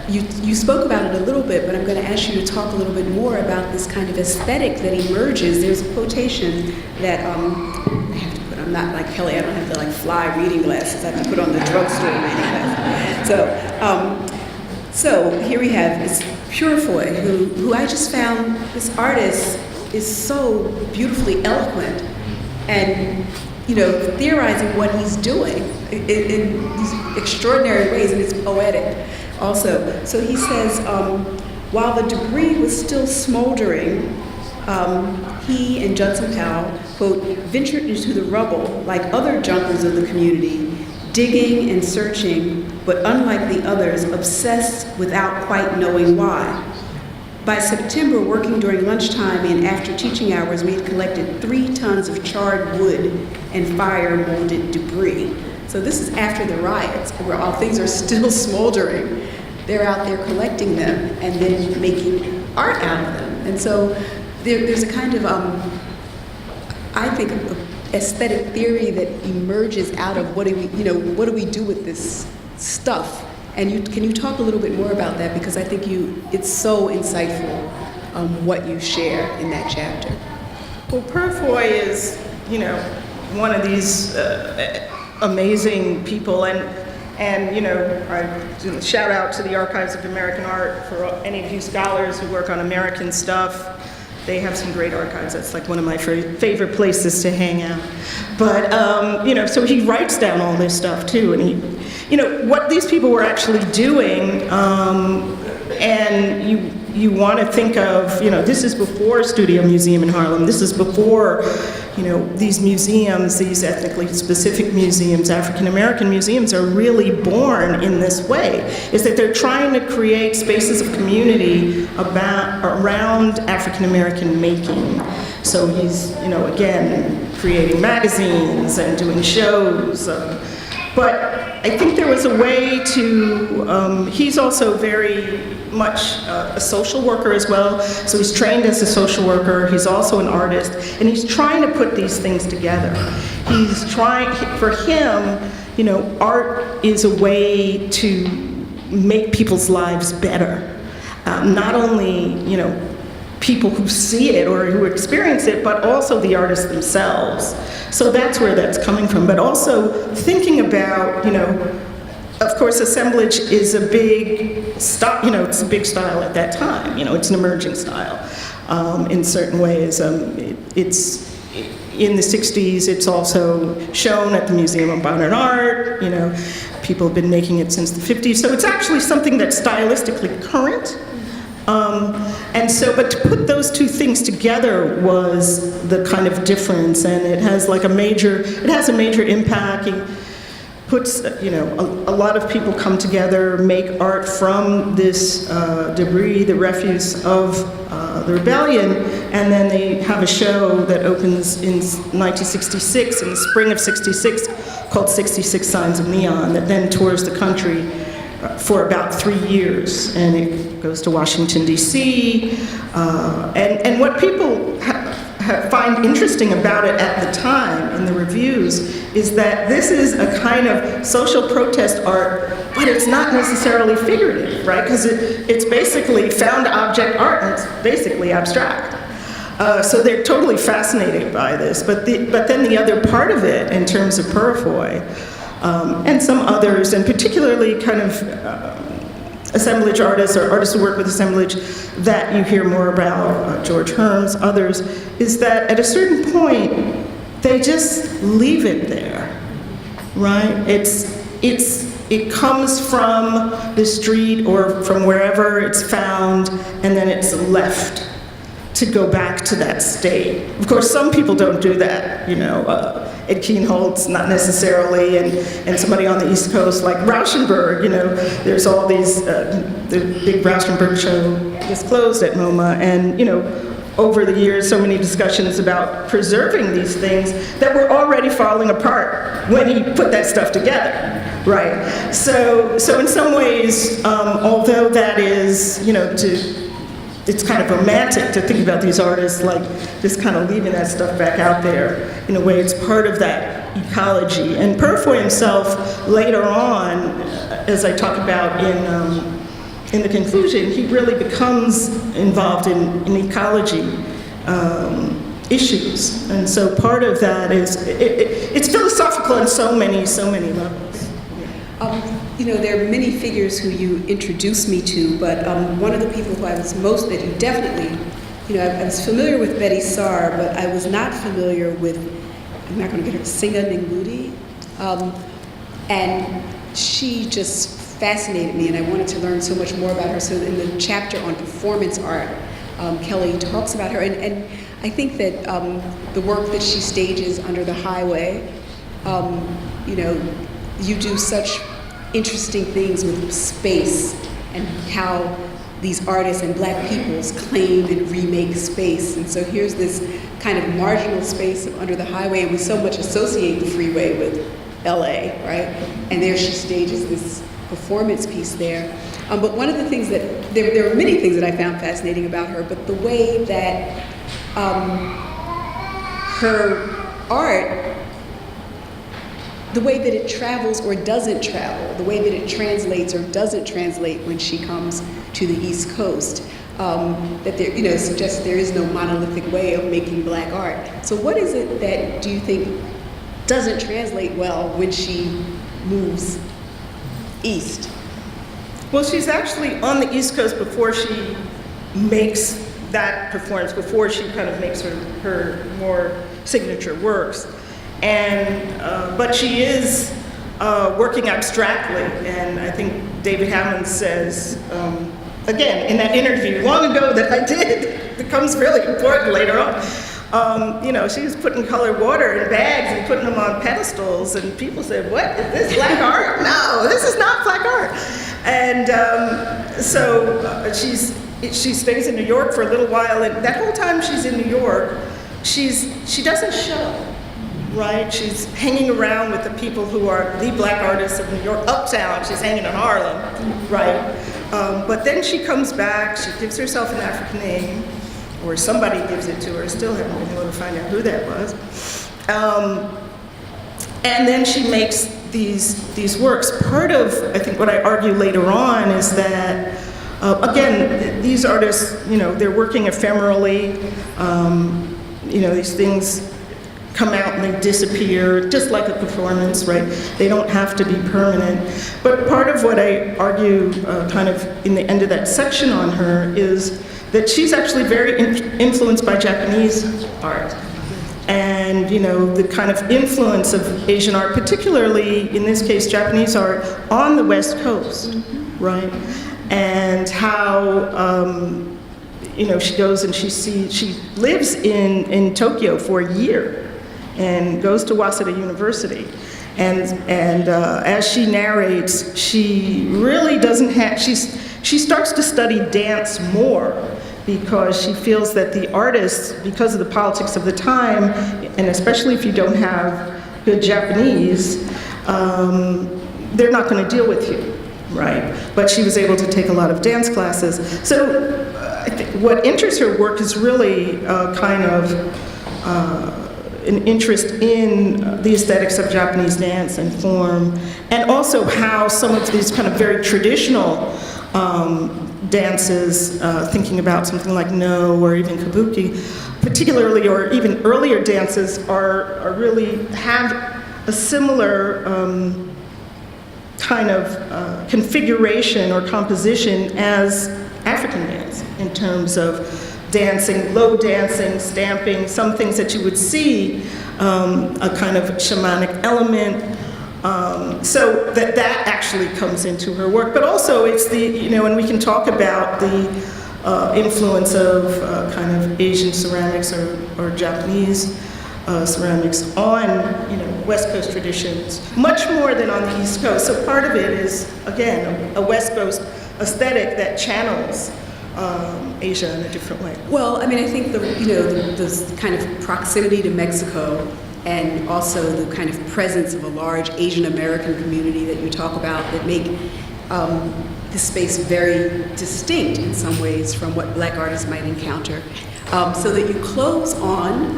C: you spoke about it a little bit, but I'm going to ask you to talk a little bit more about this kind of aesthetic that emerges. There's a quotation that I have to put, I'm not like Kellie, I don't have the like fly reading glasses, I have to put on the drugstore reading glasses. So here we have this Purifoy, who I just found, this artist is so beautifully eloquent and, you know, theorizing what he's doing in these extraordinary ways, and it's poetic also. So he says, while the debris was still smoldering, he and Judson Powell, quote, ventured into the rubble like other jumpers of the community, digging and searching, but unlike the others, obsessed without quite knowing why. By September, working during lunchtime and after teaching hours, we had collected 3 tons of charred wood and fire-molded debris. So this is after the riots, where all things are still smoldering. They're out there collecting them and then making art out of them. And so there's a kind of, I think, aesthetic theory that emerges out of what do we do with this stuff? And can you talk a little bit more about that? Because I think it's so insightful what you share in that chapter.
B: Well, Purifoy is, you know, one of these amazing people, and you know, I shout out to the Archives of American Art for any of you scholars who work on American stuff. They have some great archives. That's like one of my favorite places to hang out. But you know, so he writes down all this stuff too, and he, you know, what these people were actually doing, and you want to think of, you know, this is before Studio Museum in Harlem. This is before, you know, these museums, these ethnically specific museums, African American museums, are really born in this way. Is that they're trying to create spaces of community around African American making. So he's, you know, again, creating magazines and doing shows, but I think there was a way to, he's also very much a social worker as well, so he's trained as a social worker, he's also an artist, and he's trying to put these things together. He's trying, for him, you know, art is a way to make people's lives better. Not only, you know, people who see it or who experience it, but also the artists themselves. So that's where that's coming from. But also thinking about, you know, of course, assemblage is a big style, you know, it's a big style at that time. You know, it's an emerging style in certain ways. It's in the 60s, it's also shown at the Museum of Modern Art, you know, people have been making it since the 50s. So it's actually something that's stylistically current. And so, but to put those two things together was the kind of difference, and it has like a major impact. He puts, you know, a lot of people come together, make art from this debris, the refuse of the rebellion, and then they have a show that opens in 1966, in the spring of 66, called 66 Signs of Neon, that then tours the country for about 3 years, and it goes to Washington, D.C., and what people find interesting about it at the time in the reviews is that this is a kind of social protest art, but it's not necessarily figurative, right? Because it's basically found object art, and it's basically abstract. So they're totally fascinated by this, but then the other part of it, in terms of Purifoy, and some others, and particularly kind of assemblage artists or artists who work with assemblage that you hear more about, George Herms, others, is that at a certain point, they just leave it there, right? It comes from the street or from wherever it's found, and then it's left to go back to that state. Of course, some people don't do that, you know, Ed Keenholz, not necessarily, and somebody on the East Coast like Rauschenberg, you know, there's all these, the big Rauschenberg show is closed at MoMA, and, you know, over the years, so many discussions about preserving these things that were already falling apart when he put that stuff together, right? So in some ways, although that is, you know, it's kind of romantic to think about these artists like just kind of leaving that stuff back out there. In a way, it's part of that ecology. And Purifoy himself, later on, as I talk about in the conclusion, he really becomes involved in ecology issues. And so part of that is, it's philosophical on so many levels.
C: You know, there are many figures who you introduced me to, but one of the people who I was most, that you definitely, you know, I was familiar with Betye Saar, but I was not familiar with, I'm not going to get her, Senga Nengudi. And she just fascinated me, and I wanted to learn so much more about her. So in the chapter on performance art, Kellie talks about her, and I think that the work that she stages under the highway, you know, you do such interesting things with space and how these artists and Black peoples claim and remake space. And so here's this kind of marginal space of under the highway, and we so much associate the freeway with LA, right? And there she stages this performance piece there. But one of the things that, there are many things that I found fascinating about her, but the way that her art, the way that it travels or doesn't travel, the way that it translates or doesn't translate when she comes to the East Coast, that there, you know, suggests there is no monolithic way of making Black art. So what is it that do you think doesn't translate well when she moves east?
B: Well, she's actually on the East Coast before she makes that performance, before she kind of makes her more signature works. And, but she is working abstractly, and I think David Hammond says, again, in that interview long ago that I did, it becomes really important later on, you know, she was putting colored water in bags and putting them on pedestals, and people said, what, is this Black art? No, this is not Black art. And so she stays in New York for a little while, and that whole time she's in New York, she doesn't show. right? She's hanging around with the people who are the black artists of New York, uptown. She's hanging in Harlem, right? But then she comes back, she gives herself an African name, or somebody gives it to her, still haven't been able to find out who that was. And then she makes these works. Part of, I think, what I argue later on is that, again, these artists, they're working ephemerally. These things come out and they disappear, just like a performance, right? They don't have to be permanent. But part of what I argue kind of in the end of that section on her is that she's actually very influenced by Japanese art. And, the kind of influence of Asian art, particularly, in this case, Japanese art, on the West Coast, right? And how, she goes and she lives in Tokyo for a year and goes to Waseda University. And as she narrates, she really doesn't have, she starts to study dance more because she feels that the artists, because of the politics of the time, and especially if you don't have good Japanese, they're not going to deal with you, right? But she was able to take a lot of dance classes. So I think what interests her work is really kind of an interest in the aesthetics of Japanese dance and form, and also how some of these kind of very traditional dances, thinking about something like No or even Kabuki, particularly, or even earlier dances, are really have a similar kind of configuration or composition as African dance in terms of dancing, low dancing, stamping, some things that you would see, a kind of shamanic element. So that actually comes into her work, but also it's and we can talk about the influence of kind of Asian ceramics or Japanese ceramics on, West Coast traditions, much more than on the East Coast. So part of it is, again, a West Coast aesthetic that channels Asia in a different way.
C: Well, I think the kind of proximity to Mexico and also the kind of presence of a large Asian American community that you talk about that make this space very distinct in some ways from what black artists might encounter. So that you close on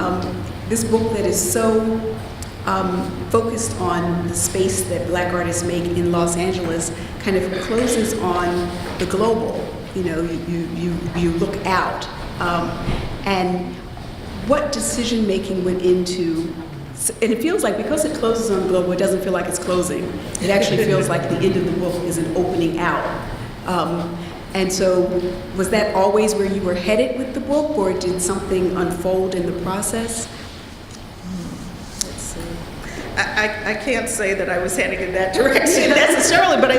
C: this book that is so focused on the space that black artists make in Los Angeles, kind of closes on the global. You look out. And what decision making went into, and it feels like because it closes on global, it doesn't feel like it's closing. It actually feels like the end of the book is an opening out. And so was that always where you were headed with the book, or did something unfold in the process?
B: Let's see. I can't say that I was heading in that direction necessarily, but I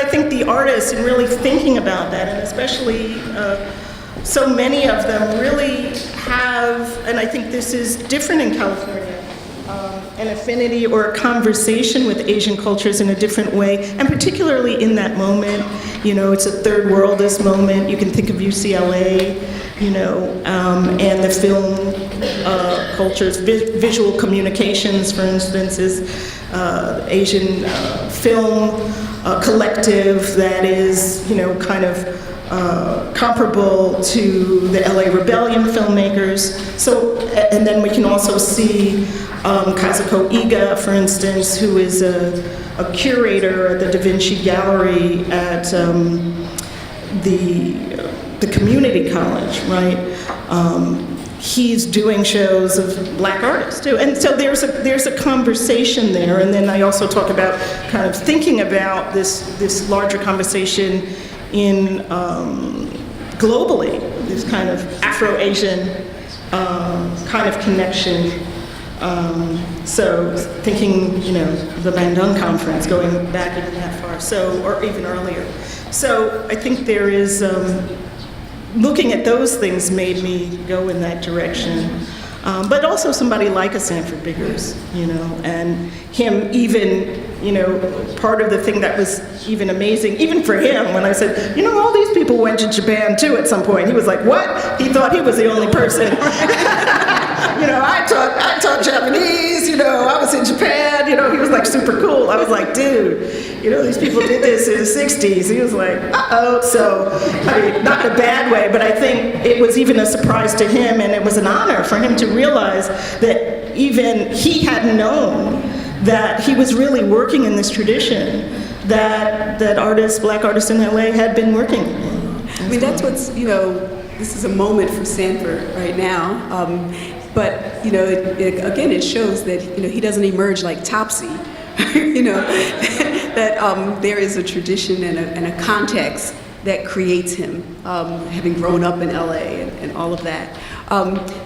B: think the artists, and really thinking about that, and especially so many of them really have, and I think this is different in California, an affinity or a conversation with Asian cultures in a different way, and particularly in that moment. It's a third worldist moment. You can think of UCLA, and the film cultures, visual communications, for instance, is Asian film collective that is, kind of comparable to the LA Rebellion filmmakers. So, and then we can also see Kazuko Iga, for instance, who is a curator at the Da Vinci Gallery at the community college, right? He's doing shows of black artists too, and so there's a conversation there. And then I also talk about kind of thinking about this larger conversation in globally, this kind of Afro-Asian kind of connection. So thinking, the Bandung Conference, going back even that far, or even earlier. So I think there is, looking at those things made me go in that direction. But also somebody like a Sanford Biggers, and him even, part of the thing that was even amazing, even for him, when I said, all these people went to Japan too at some point. He was like, what? He thought he was the only person. I taught Japanese, I was in Japan, he was like super cool. I was like, dude, these people did this in the 60s. He was like, uh-oh. So, I mean, not in a bad way, but I think it was even a surprise to him, and it was an honor for him to realize that even he hadn't known that he was really working in this tradition that artists, black artists in LA had been working in.
C: I mean, that's what's, this is a moment for Sanford right now. But, again, it shows that, he doesn't emerge like Topsy, that there is a tradition and a context that creates him, having grown up in LA and all of that.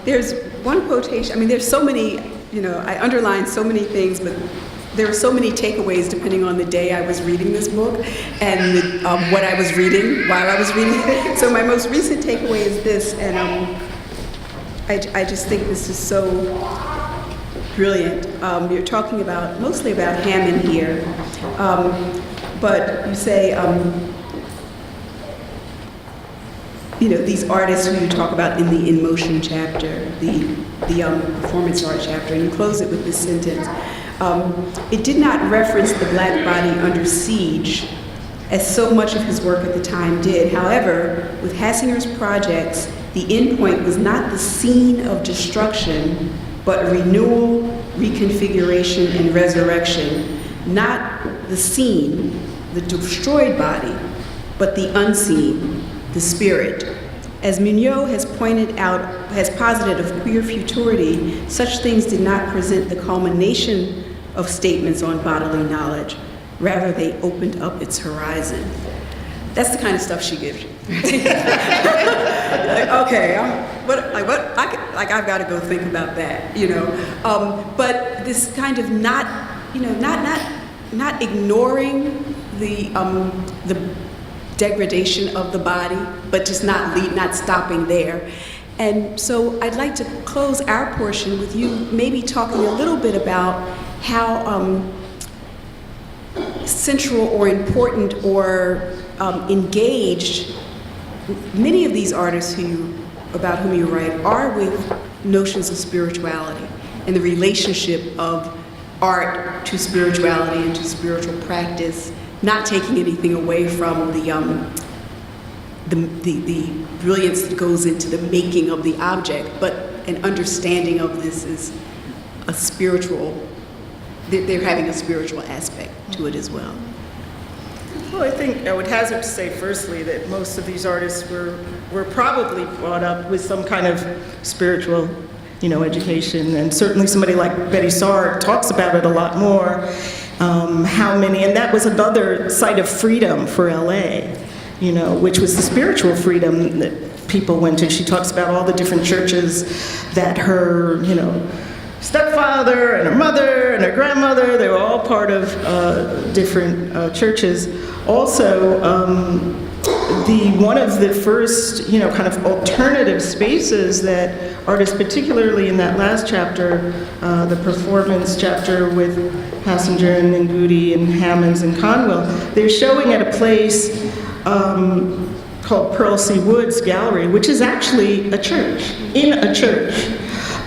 C: There's one quotation, I mean, there's so many, I underlined so many things, but there were so many takeaways depending on the day I was reading this book and what I was reading while I was reading it. So my most recent takeaway is this, and I just think this is so brilliant. You're talking mostly about Hammond here, but you say, these artists who you talk about in the In Motion chapter, the performance art chapter, and you close it with this sentence. It did not reference the black body under siege, as so much of his work at the time did. However, with Hassinger's projects, the endpoint was not the scene of destruction, but renewal, reconfiguration, and resurrection. Not the scene, the destroyed body, but the unseen, the spirit. As Munoz has posited of queer futurity, such things did not present the culmination of statements on bodily knowledge. Rather, they opened up its horizon. That's the kind of stuff she gives you. I've got to go think about that, But this kind of not ignoring the degradation of the body, but just not stopping there. And so I'd like to close our portion with you maybe talking a little bit about how central or important or engaged many of these artists about whom you write are with notions of spirituality and the relationship of art to spirituality and to spiritual practice, not taking anything away from the brilliance that goes into the making of the object, but an understanding of this is a spiritual, they're having a spiritual aspect to it as well.
B: Well, I think I would hazard to say, firstly, that most of these artists were probably brought up with some kind of spiritual, education, and certainly somebody like Betye Saar talks about it a lot more. And that was another site of freedom for LA, which was the spiritual freedom that people went to. She talks about all the different churches that her, stepfather and her mother and her grandmother, they were all part of different churches. Also, one of the first, kind of alternative spaces that artists, particularly in that last chapter, the performance chapter with Hassinger and Nengudi and Hammonds and Conwell, they're showing at a place called Pearl C. Woods Gallery, which is actually a church, in a church.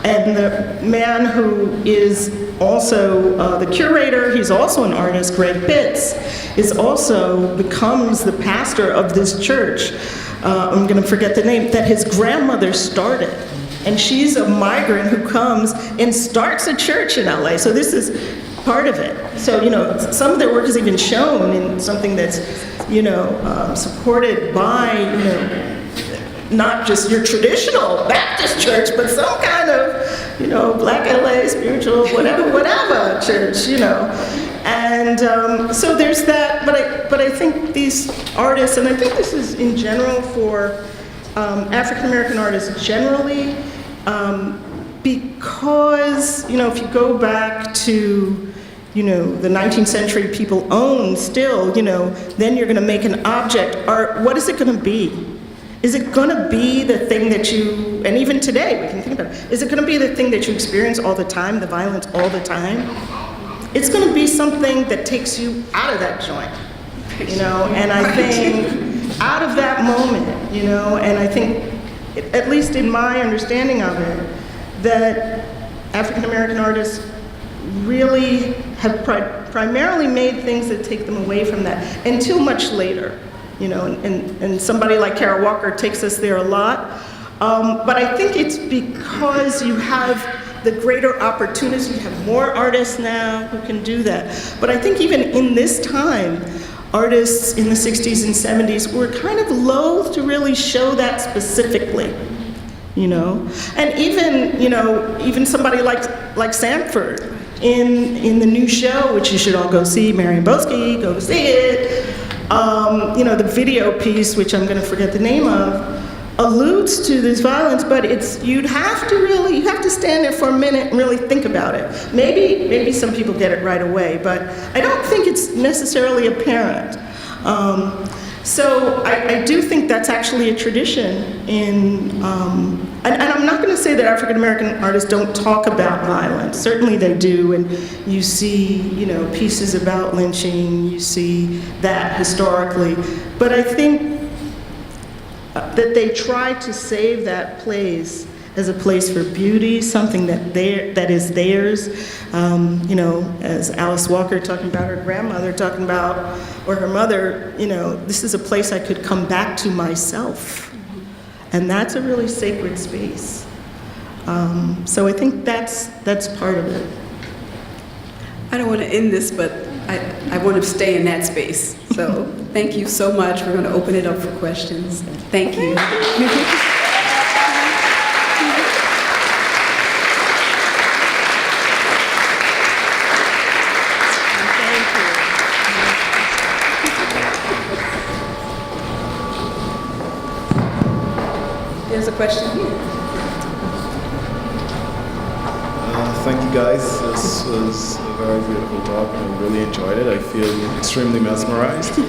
B: And the man who is also the curator, he's also an artist, Greg Pitts, becomes the pastor of this church. I'm going to forget the name, that his grandmother started. And she's a migrant who comes and starts a church in LA. So this is part of it. So, some of their work is even shown in something that's, supported by, not just your traditional Baptist church, but some kind of, Black LA, spiritual, whatever church, And so there's that, but I think these artists, and I think this is in general for African American artists generally, because, if you go back to, the 19th century, people own still, then you're going to make an object. Art, what is it going to be? Is it going to be the thing that you, and even today we can think about it, is it going to be the thing that you experience all the time, the violence all the time? It's going to be something that takes you out of that joint, and I think out of that moment, and I think, at least in my understanding of it, that African American artists really have primarily made things that take them away from that until much later, you know, and somebody like Kara Walker takes us there a lot. But I think it's because you have the greater opportunities, you have more artists now who can do that. But I think even in this time, artists in the 60s and 70s were kind of loath to really show that specifically, you know? And even, you know, even somebody like Sanford in the new show, which you should all go see, Miriam Boski, go see it. You know, the video piece, which I'm gonna forget the name of, alludes to this violence, but you have to stand there for a minute and really think about it. Maybe some people get it right away, but I don't think it's necessarily apparent. So I do think that's actually a tradition and I'm not gonna say that African American artists don't talk about violence. Certainly they do, and you see, you know, pieces about lynching, you see that historically, but I think that they try to save that place as a place for beauty, something that is theirs. You know, as Alice Walker talking about her grandmother, talking about, or her mother, you know, this is a place I could come back to myself. And that's a really sacred space. So I think that's part of it.
C: I don't want to end this, but I want to stay in that space. So thank you so much. We're going to open it up for questions. Thank you. There's a question here.
D: Thank you guys. This was a very beautiful talk. I really enjoyed it. I feel extremely mesmerized.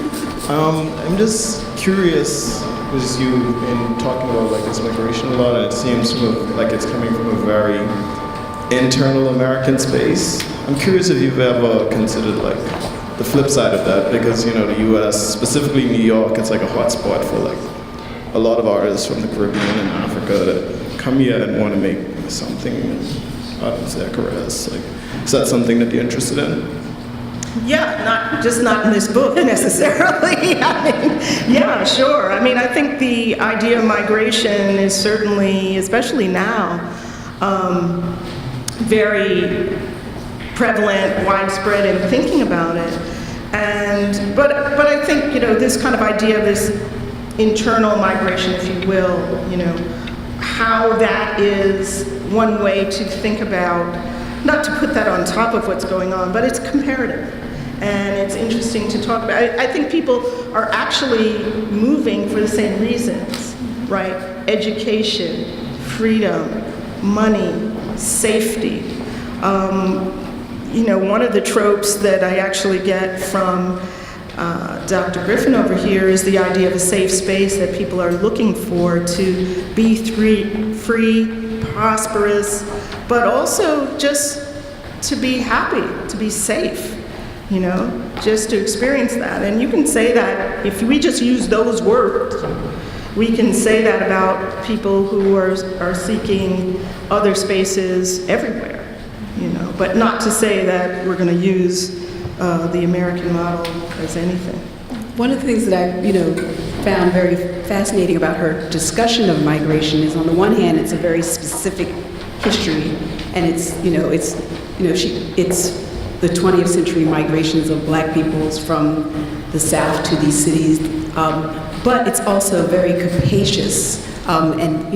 D: I'm just curious, because you've been talking about like this migration a lot, and it seems sort of like it's coming from a very internal American space. I'm curious if you've ever considered like the flip side of that, because you know the U.S., specifically New York, it's like a hotspot for like a lot of artists from the Caribbean and Africa that come here and want to make something out of their careers. Like, is that something that you're interested in?
B: Yeah, not in this book necessarily. I mean, yeah, sure. I mean, I think the idea of migration is certainly, especially now, very prevalent, widespread in thinking about it. But I think, you know, this kind of idea of this internal migration, if you will, you know, how that is one way to think about, not to put that on top of what's going on, but it's comparative. And it's interesting to talk about. I think people are actually moving for the same reasons, right? Education, freedom, money, safety. You know, one of the tropes that I actually get from Dr. Griffin over here is the idea of a safe space that people are looking for to be free, prosperous, but also just to be happy, to be safe, you know, just to experience that. And you can say that, if we just use those words, we can say that about people who are seeking other spaces everywhere, you know, but not to say that we're going to use the American model as anything.
C: One of the things that I, found very fascinating about her discussion of migration is, on the one hand, it's a very specific history, and it's the 20th century migrations of Black peoples from the South to these cities, but it's also very capacious, and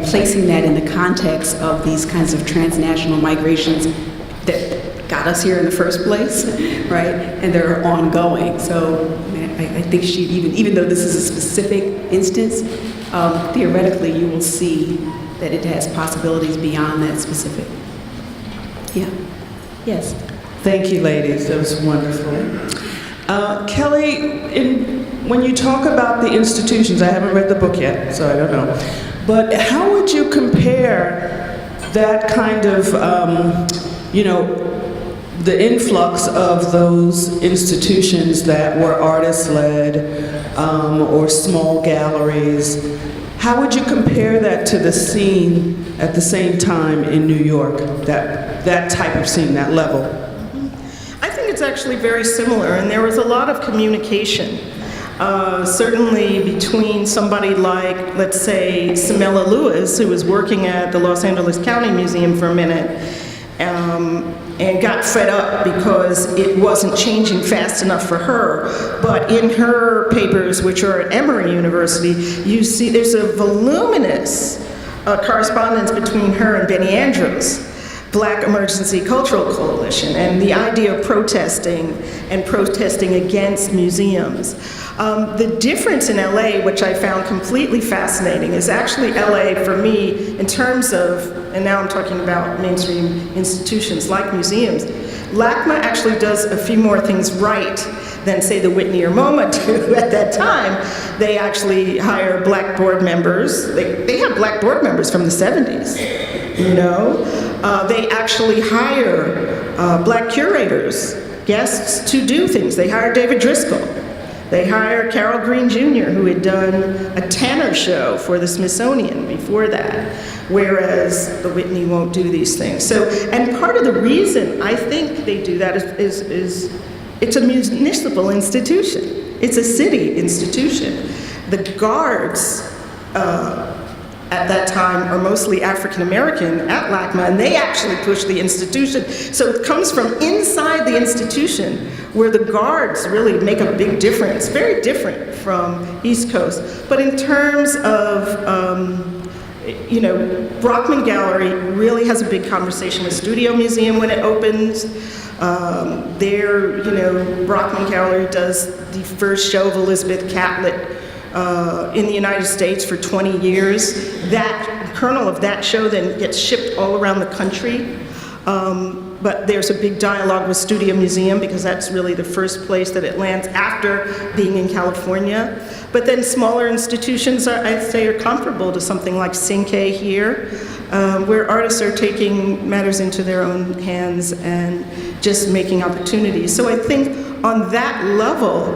C: placing that in the context of these kinds of transnational migrations that got us here in the first place, right? And they're ongoing. So I think she, even though this is a specific instance, theoretically you will see that it has possibilities beyond that specific. Yeah. Yes.
E: Thank you, ladies. That was wonderful. Kellie, when you talk about the institutions, I haven't read the book yet, so I don't know, but how would you compare that kind of, the influx of those institutions that were artist-led or small galleries How would you compare that to the scene at the same time in New York, that type of scene, that level?
B: I think it's actually very similar, and there was a lot of communication. Certainly between somebody like, let's say, Samela Lewis, who was working at the Los Angeles County Museum for a minute, and got fed up because it wasn't changing fast enough for her. But in her papers, which are at Emory University, you see there's a voluminous correspondence between her and Benny Andrews, Black Emergency Cultural Coalition, and the idea of protesting and protesting against museums. The difference in LA, which I found completely fascinating, is actually LA, for me, in terms of, and now I'm talking about mainstream institutions like museums, LACMA actually does a few more things right than, say, the Whitney or MoMA do at that time. They actually hire Black board members. They have Black board members from the 70s, you know? They actually hire Black curators, guests, to do things. They hire David Driscoll. They hired Carol Green Jr., who had done a Tanner show for the Smithsonian before that, whereas the Whitney won't do these things. So, and part of the reason I think they do that is it's a municipal institution. It's a city institution. The guards at that time are mostly African American at LACMA, and they actually push the institution. So it comes from inside the institution, where the guards really make a big difference, very different from East Coast. But in terms of, you know, Brockman Gallery really has a big conversation with Studio Museum when it opens. You know, Brockman Gallery does the first show of Elizabeth Catlett in the United States for 20 years. That kernel of that show then gets shipped all around the country. But there's a big dialogue with Studio Museum because that's really the first place that it lands after being in California. But then smaller institutions, I'd say, are comparable to something like Senga here, where artists are taking matters into their own hands and just making opportunities. So I think on that level,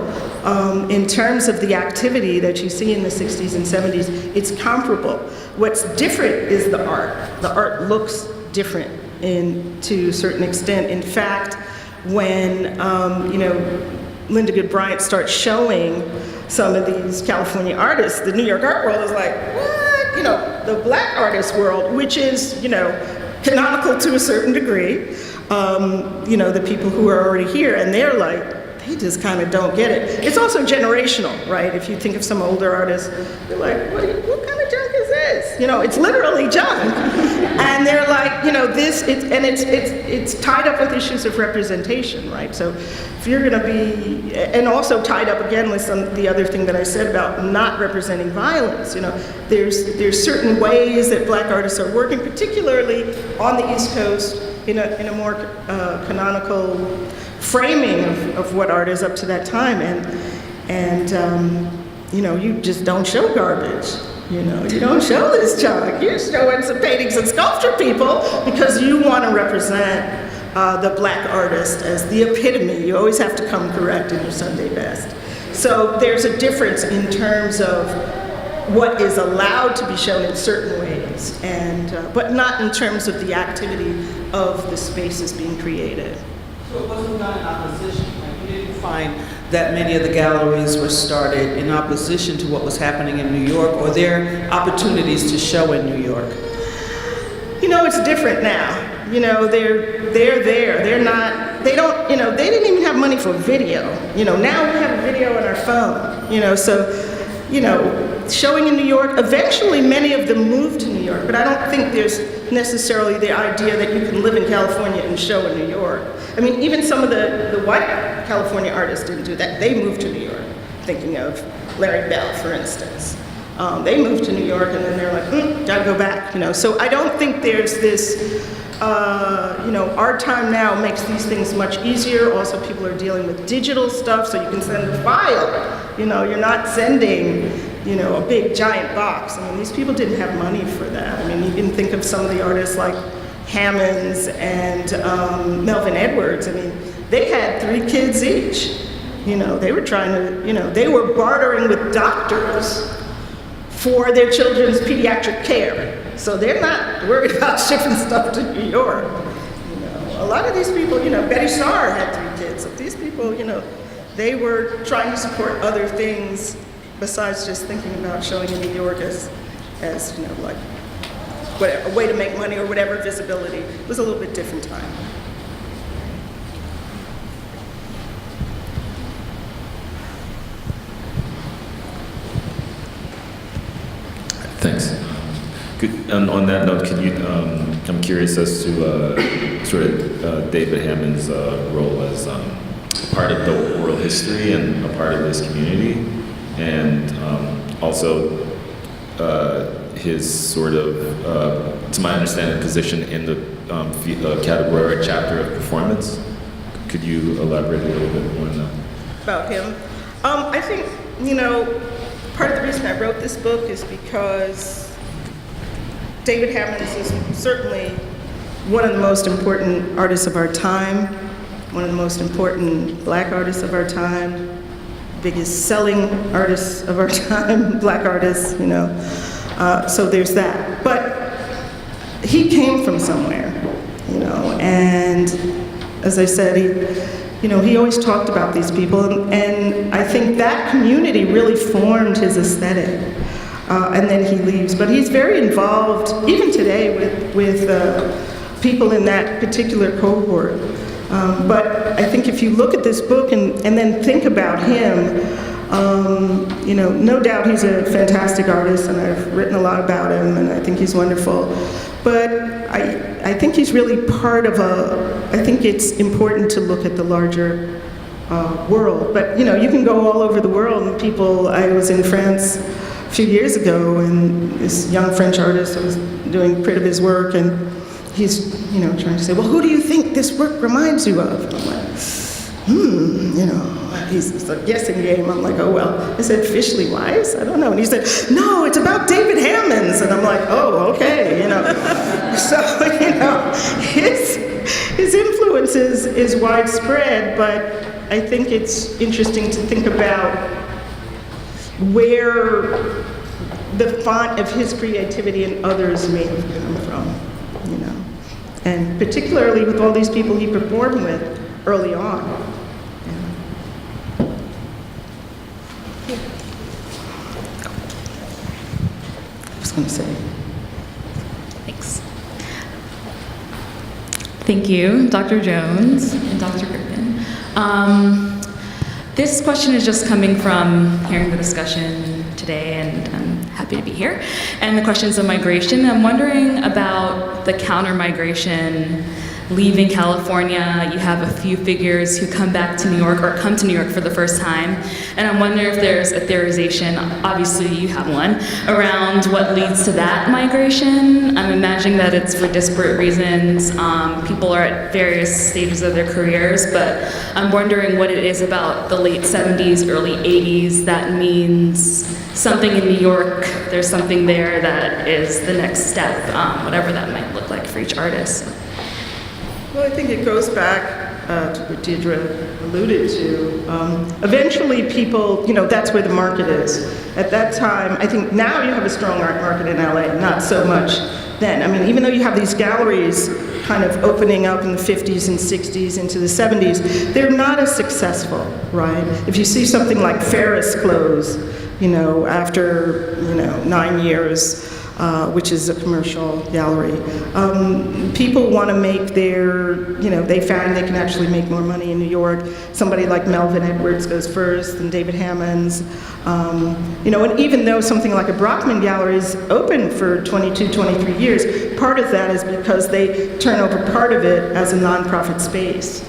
B: in terms of the activity that you see in the 60s and 70s, it's comparable. What's different is the art. The art looks different to a certain extent. In fact, when you know, Linda Good Bryant starts showing some of these California artists, the New York art world is like, what? You know, the Black artist world, which is, you know, canonical to a certain degree, you know, the people who are already here, and they're like, they just kind of don't get it. It's also generational, right? If you think of some older artists, they're like, what kind of junk is this? You know, it's literally junk. And they're like, you know, it's tied up with issues of representation, right? So if you're gonna be, and also tied up again with the other thing that I said about not representing violence, you know, there's certain ways that Black artists are working, particularly on the East Coast, in a more canonical framing of what art is up to that time, and you know, you just don't show garbage. You know, you don't show this junk. You're showing some paintings and sculpture people because you want to represent the Black artist as the epitome. You always have to come correct in your Sunday best. So there's a difference in terms of what is allowed to be shown in certain ways, and but not in terms of the activity of the spaces being created.
E: So it wasn't done in opposition. Like, you didn't find that many of the galleries were started in opposition to what was happening in New York, or their opportunities to show in New York?
B: You know, it's different now. You know, they're there. They're not, they don't, you know, they didn't even have money for video. You know, now we have a video on our phone, you know, so, you know, showing in New York, eventually many of them moved to New York, but I don't think there's necessarily the idea that you can live in California and show in New York. I mean, even some of the white California artists didn't do that. They moved to New York, thinking of Larry Bell, for instance. They moved to New York and then they're like, gotta go back, you know. So I don't think there's this, you know, our time now makes these things much easier. Also, people are dealing with digital stuff, so you can send a file. You know, you're not sending, you know, a big giant box. I mean, these people didn't have money for that. I mean, you can think of some of the artists like Hammonds and Melvin Edwards. I mean, they had 3 kids each. You know, they were trying to, you know, they were bartering with doctors for their children's pediatric care. So they're not worried about shipping stuff to New York. A lot of these people, Betye Saar had 3 kids. So these people, they were trying to support other things besides just thinking about showing in New York as like a way to make money or whatever, visibility. It was a little bit different time.
F: Thanks. On that note, can you? I'm curious as to sort of David Hammond's role as a part of the oral history and a part of this community, and also his sort of, to my understanding, position in the category or chapter of performance. Could you elaborate a little bit more on that?
B: About him, I think part of the reason I wrote this book is because David Hammond is certainly one of the most important artists of our time, one of the most important Black artists of our time, biggest selling artists of our time, Black artists, so there's that. But he came from somewhere, and as I said, he always talked about these people, and I think that community really formed his aesthetic. And then he leaves. But he's very involved, even today, with people in that particular cohort. But I think if you look at this book and then think about him, no doubt he's a fantastic artist, and I've written a lot about him, and I think he's wonderful. But I think he's really part of I think it's important to look at the larger world. But, you can go all over the world, and I was in France a few years ago, and this young French artist, I was doing a bit of his work, and he's, trying to say, well, who do you think this work reminds you of? And I'm like, it's a guessing game. I'm like, oh, well. I said, Fishley Wise? I don't know. And he said, no, it's about David Hammond's. And I'm like, oh, okay, So, his influence is widespread, but I think it's interesting to think about where the font of his creativity and others may have come from, and particularly with all these people he performed with early on. I was going to say.
G: Thanks. Thank you, Dr. Jones and Dr. Griffin. This question is just coming from hearing the discussion today, and I'm happy to be here. And the questions of migration. I'm wondering about the counter-migration leaving California. You have a few figures who come back to New York or come to New York for the first time. And I'm wondering if there's a theorization, obviously you have one, around what leads to that migration. I'm imagining that it's for disparate reasons. People are at various stages of their careers, but I'm wondering what it is about the late 70s, early 80s that means something in New York, there's something there that is the next step, whatever that might look like for each artist.
B: Well, I think it goes back to what Deborah alluded to. Eventually people, that's where the market is. At that time, I think now you have a strong art market in LA, not so much then. I mean, even though you have these galleries kind of opening up in the 50s and 60s into the 70s, they're not as successful, right? If you see something like Farah's close, after, 9 years, which is a commercial gallery. People want to make their, they found they can actually make more money in New York. Somebody like Melvin Edwards goes first, and David Hammond's. And even though something like a Brockman gallery is open for 22, 23 years, part of that is because they turn over part of it as a nonprofit space.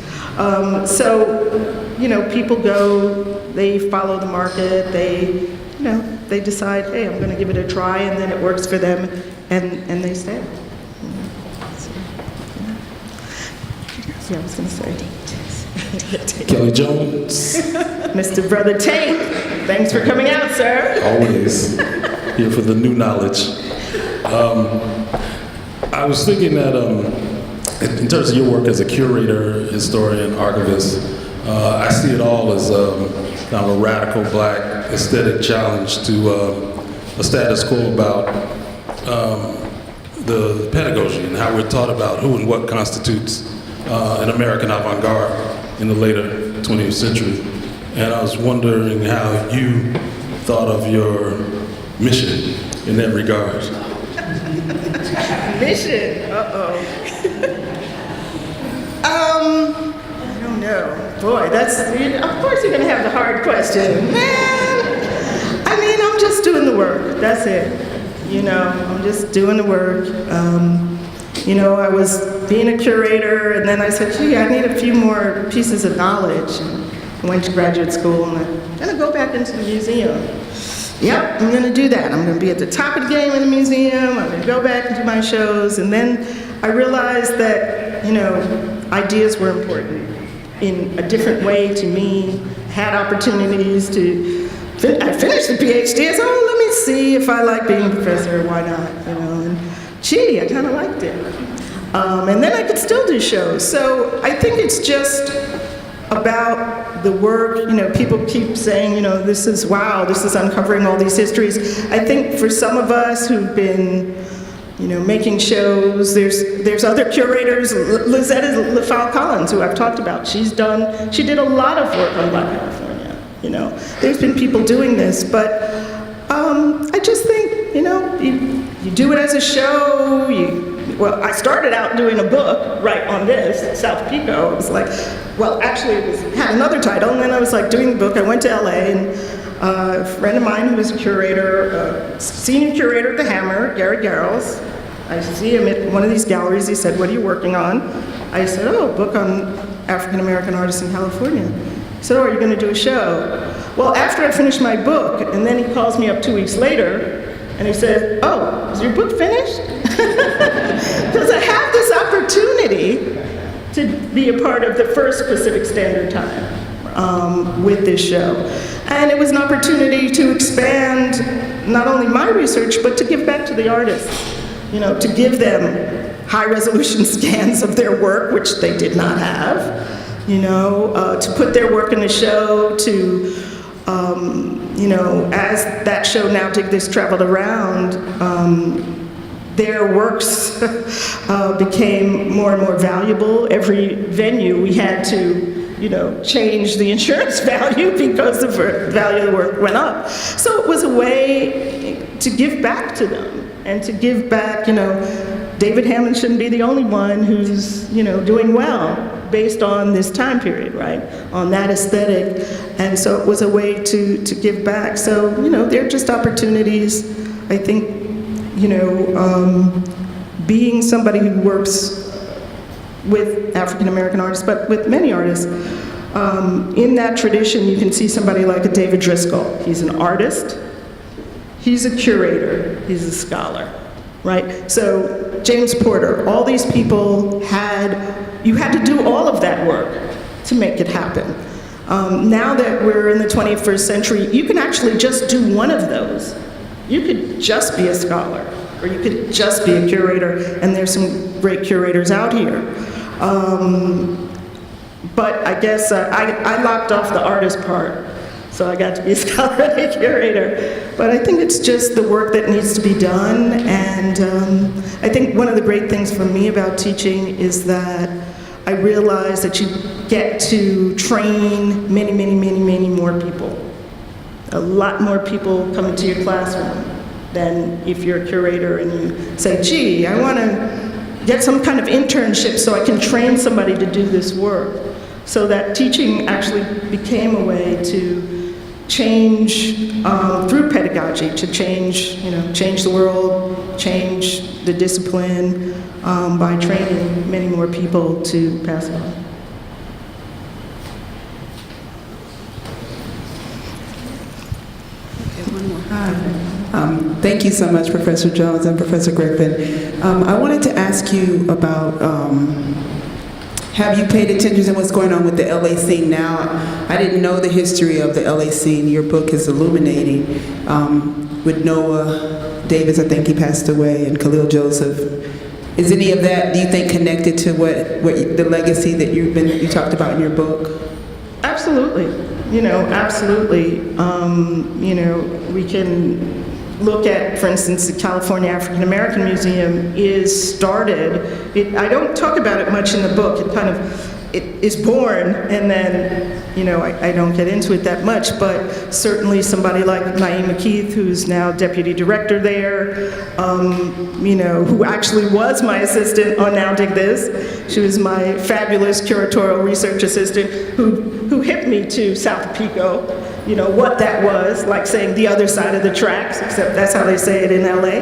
B: People go, they follow the market, they decide, hey, I'm going to give it a try, and then it works for them, and they stay. Yeah, I was going to say.
H: Kellie Jones.
B: Mr. Brother Tate, thanks for coming out, sir.
H: Always here for the new knowledge. I was thinking that in terms of your work as a curator, historian, archivist, I see it all as kind of a radical Black aesthetic challenge to a status quo about the pedagogy and how we're taught about who and what constitutes an American avant-garde in the later 20th century. And I was wondering how you thought of your mission in that regard.
B: Mission, I don't know. Boy, of course you're gonna have the hard question. Man, I mean, I'm just doing the work, that's it. I'm just doing the work. I was being a curator, and then I said, gee, I need a few more pieces of knowledge. And I went to graduate school, and I'm gonna go back into the museum. Yep, I'm gonna do that. I'm gonna be at the top of the game in the museum. I'm gonna go back and do my shows. And then I realized that, ideas were important in a different way to me. Had opportunities to, I finished the PhD. I said, let me see if I like being a professor, why not, and gee, I kind of liked it. And then I could still do shows. So I think it's just about the work. People keep saying, this is uncovering all these histories. I think for some of us who've been, making shows, there's other curators, Lizetta Collins, who I've talked about. She did a lot of work on Black California. There's been people doing this, but I just think, you do it as a show. Well, I started out doing a book, right, on this, South of Pico. It was like, actually it had another title, and then I was like doing the book. I went to LA, and a friend of mine who was a curator, senior curator at the Hammer, Gary Garrels, I see him at one of these galleries. He said, what are you working on? I said, a book on African-American artists in California. He said, are you going to do a show? Well, after I finished my book, and then he calls me up 2 weeks later, and he said, is your book finished? Because I have this opportunity to be a part of the first Pacific Standard Time with this show. And it was an opportunity to expand not only my research, but to give back to the artists, to give them high-resolution scans of their work, which they did not have, to put their work in the show, to, as that show Now Dig This traveled around, their works became more and more valuable. Every venue we had to, change the insurance value because the value of the work went up. So it was a way to give back to them and to give back, David Hammond shouldn't be the only one who's, doing well based on this time period, right? On that aesthetic. And so it was a way to give back. So, they're just opportunities, I think, being somebody who works with African-American artists, but with many artists, in that tradition, you can see somebody like a David Driscoll. He's an artist, he's a curator, he's a scholar, right? So James Porter, all these people you had to do all of that work to make it happen. Now that we're in the 21st century, you can actually just do one of those. You could just be a scholar, or you could just be a curator, and there's some great curators out here. But I guess I locked off the artist part, so I got to be a scholar and a curator. But I think it's just the work that needs to be done, and I think one of the great things for me about teaching is that I realize that you get to train many, many, many, many more people. A lot more people come into your classroom than if you're a curator and you say, gee, I want to get some kind of internship so I can train somebody to do this work. So that teaching actually became a way to change through pedagogy, to change the world, change the discipline by training many more people to pass it on.
I: Thank you so much, Professor Jones and Professor Griffin. I wanted to ask you about, have you paid attention to what's going on with the LA scene now? I didn't know the history of the LA scene. Your book is illuminating. With Noah Davis, I think he passed away, and Khalil Joseph. Is any of that, do you think, connected to what the legacy that you talked about in your book?
B: Absolutely. Absolutely. We can look at, for instance, the California African American Museum is started, I don't talk about it much in the book, it is born, and then, I don't get into it that much, but certainly somebody like Naima Keith, who's now deputy director there, who actually was my assistant on Now Dig This. She was my fabulous curatorial research assistant who hit me to South of Pico, what that was, like saying the other side of the tracks, except that's how they say it in LA.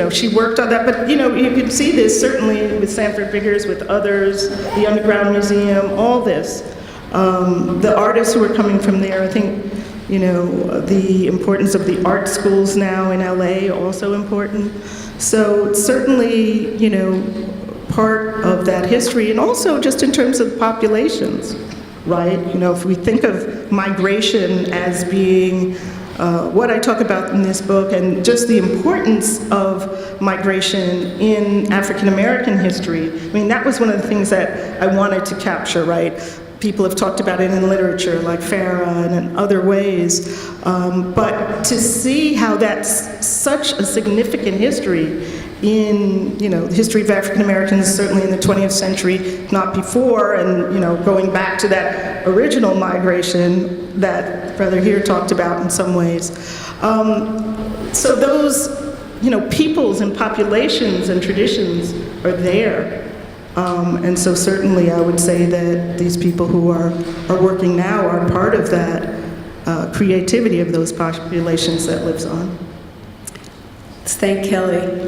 B: She worked on that, but you can see this certainly with Sanford Biggers, with others, the Underground Museum, all this. The artists who are coming from there, I think, the importance of the art schools now in LA, also important. So certainly, part of that history, and also just in terms of populations, right? If we think of migration as being what I talk about in this book, and just the importance of migration in African American history. I mean, that was one of the things that I wanted to capture, right? People have talked about it in literature, like Farah and in other ways. But to see how that's such a significant history in, the history of African Americans, certainly in the 20th century, not before, and, going back to that original migration that Brother here talked about in some ways. So those, peoples and populations and traditions are there. And so certainly I would say that these people who are working now are part of that creativity of those populations that lives on.
C: Let's thank Kellie.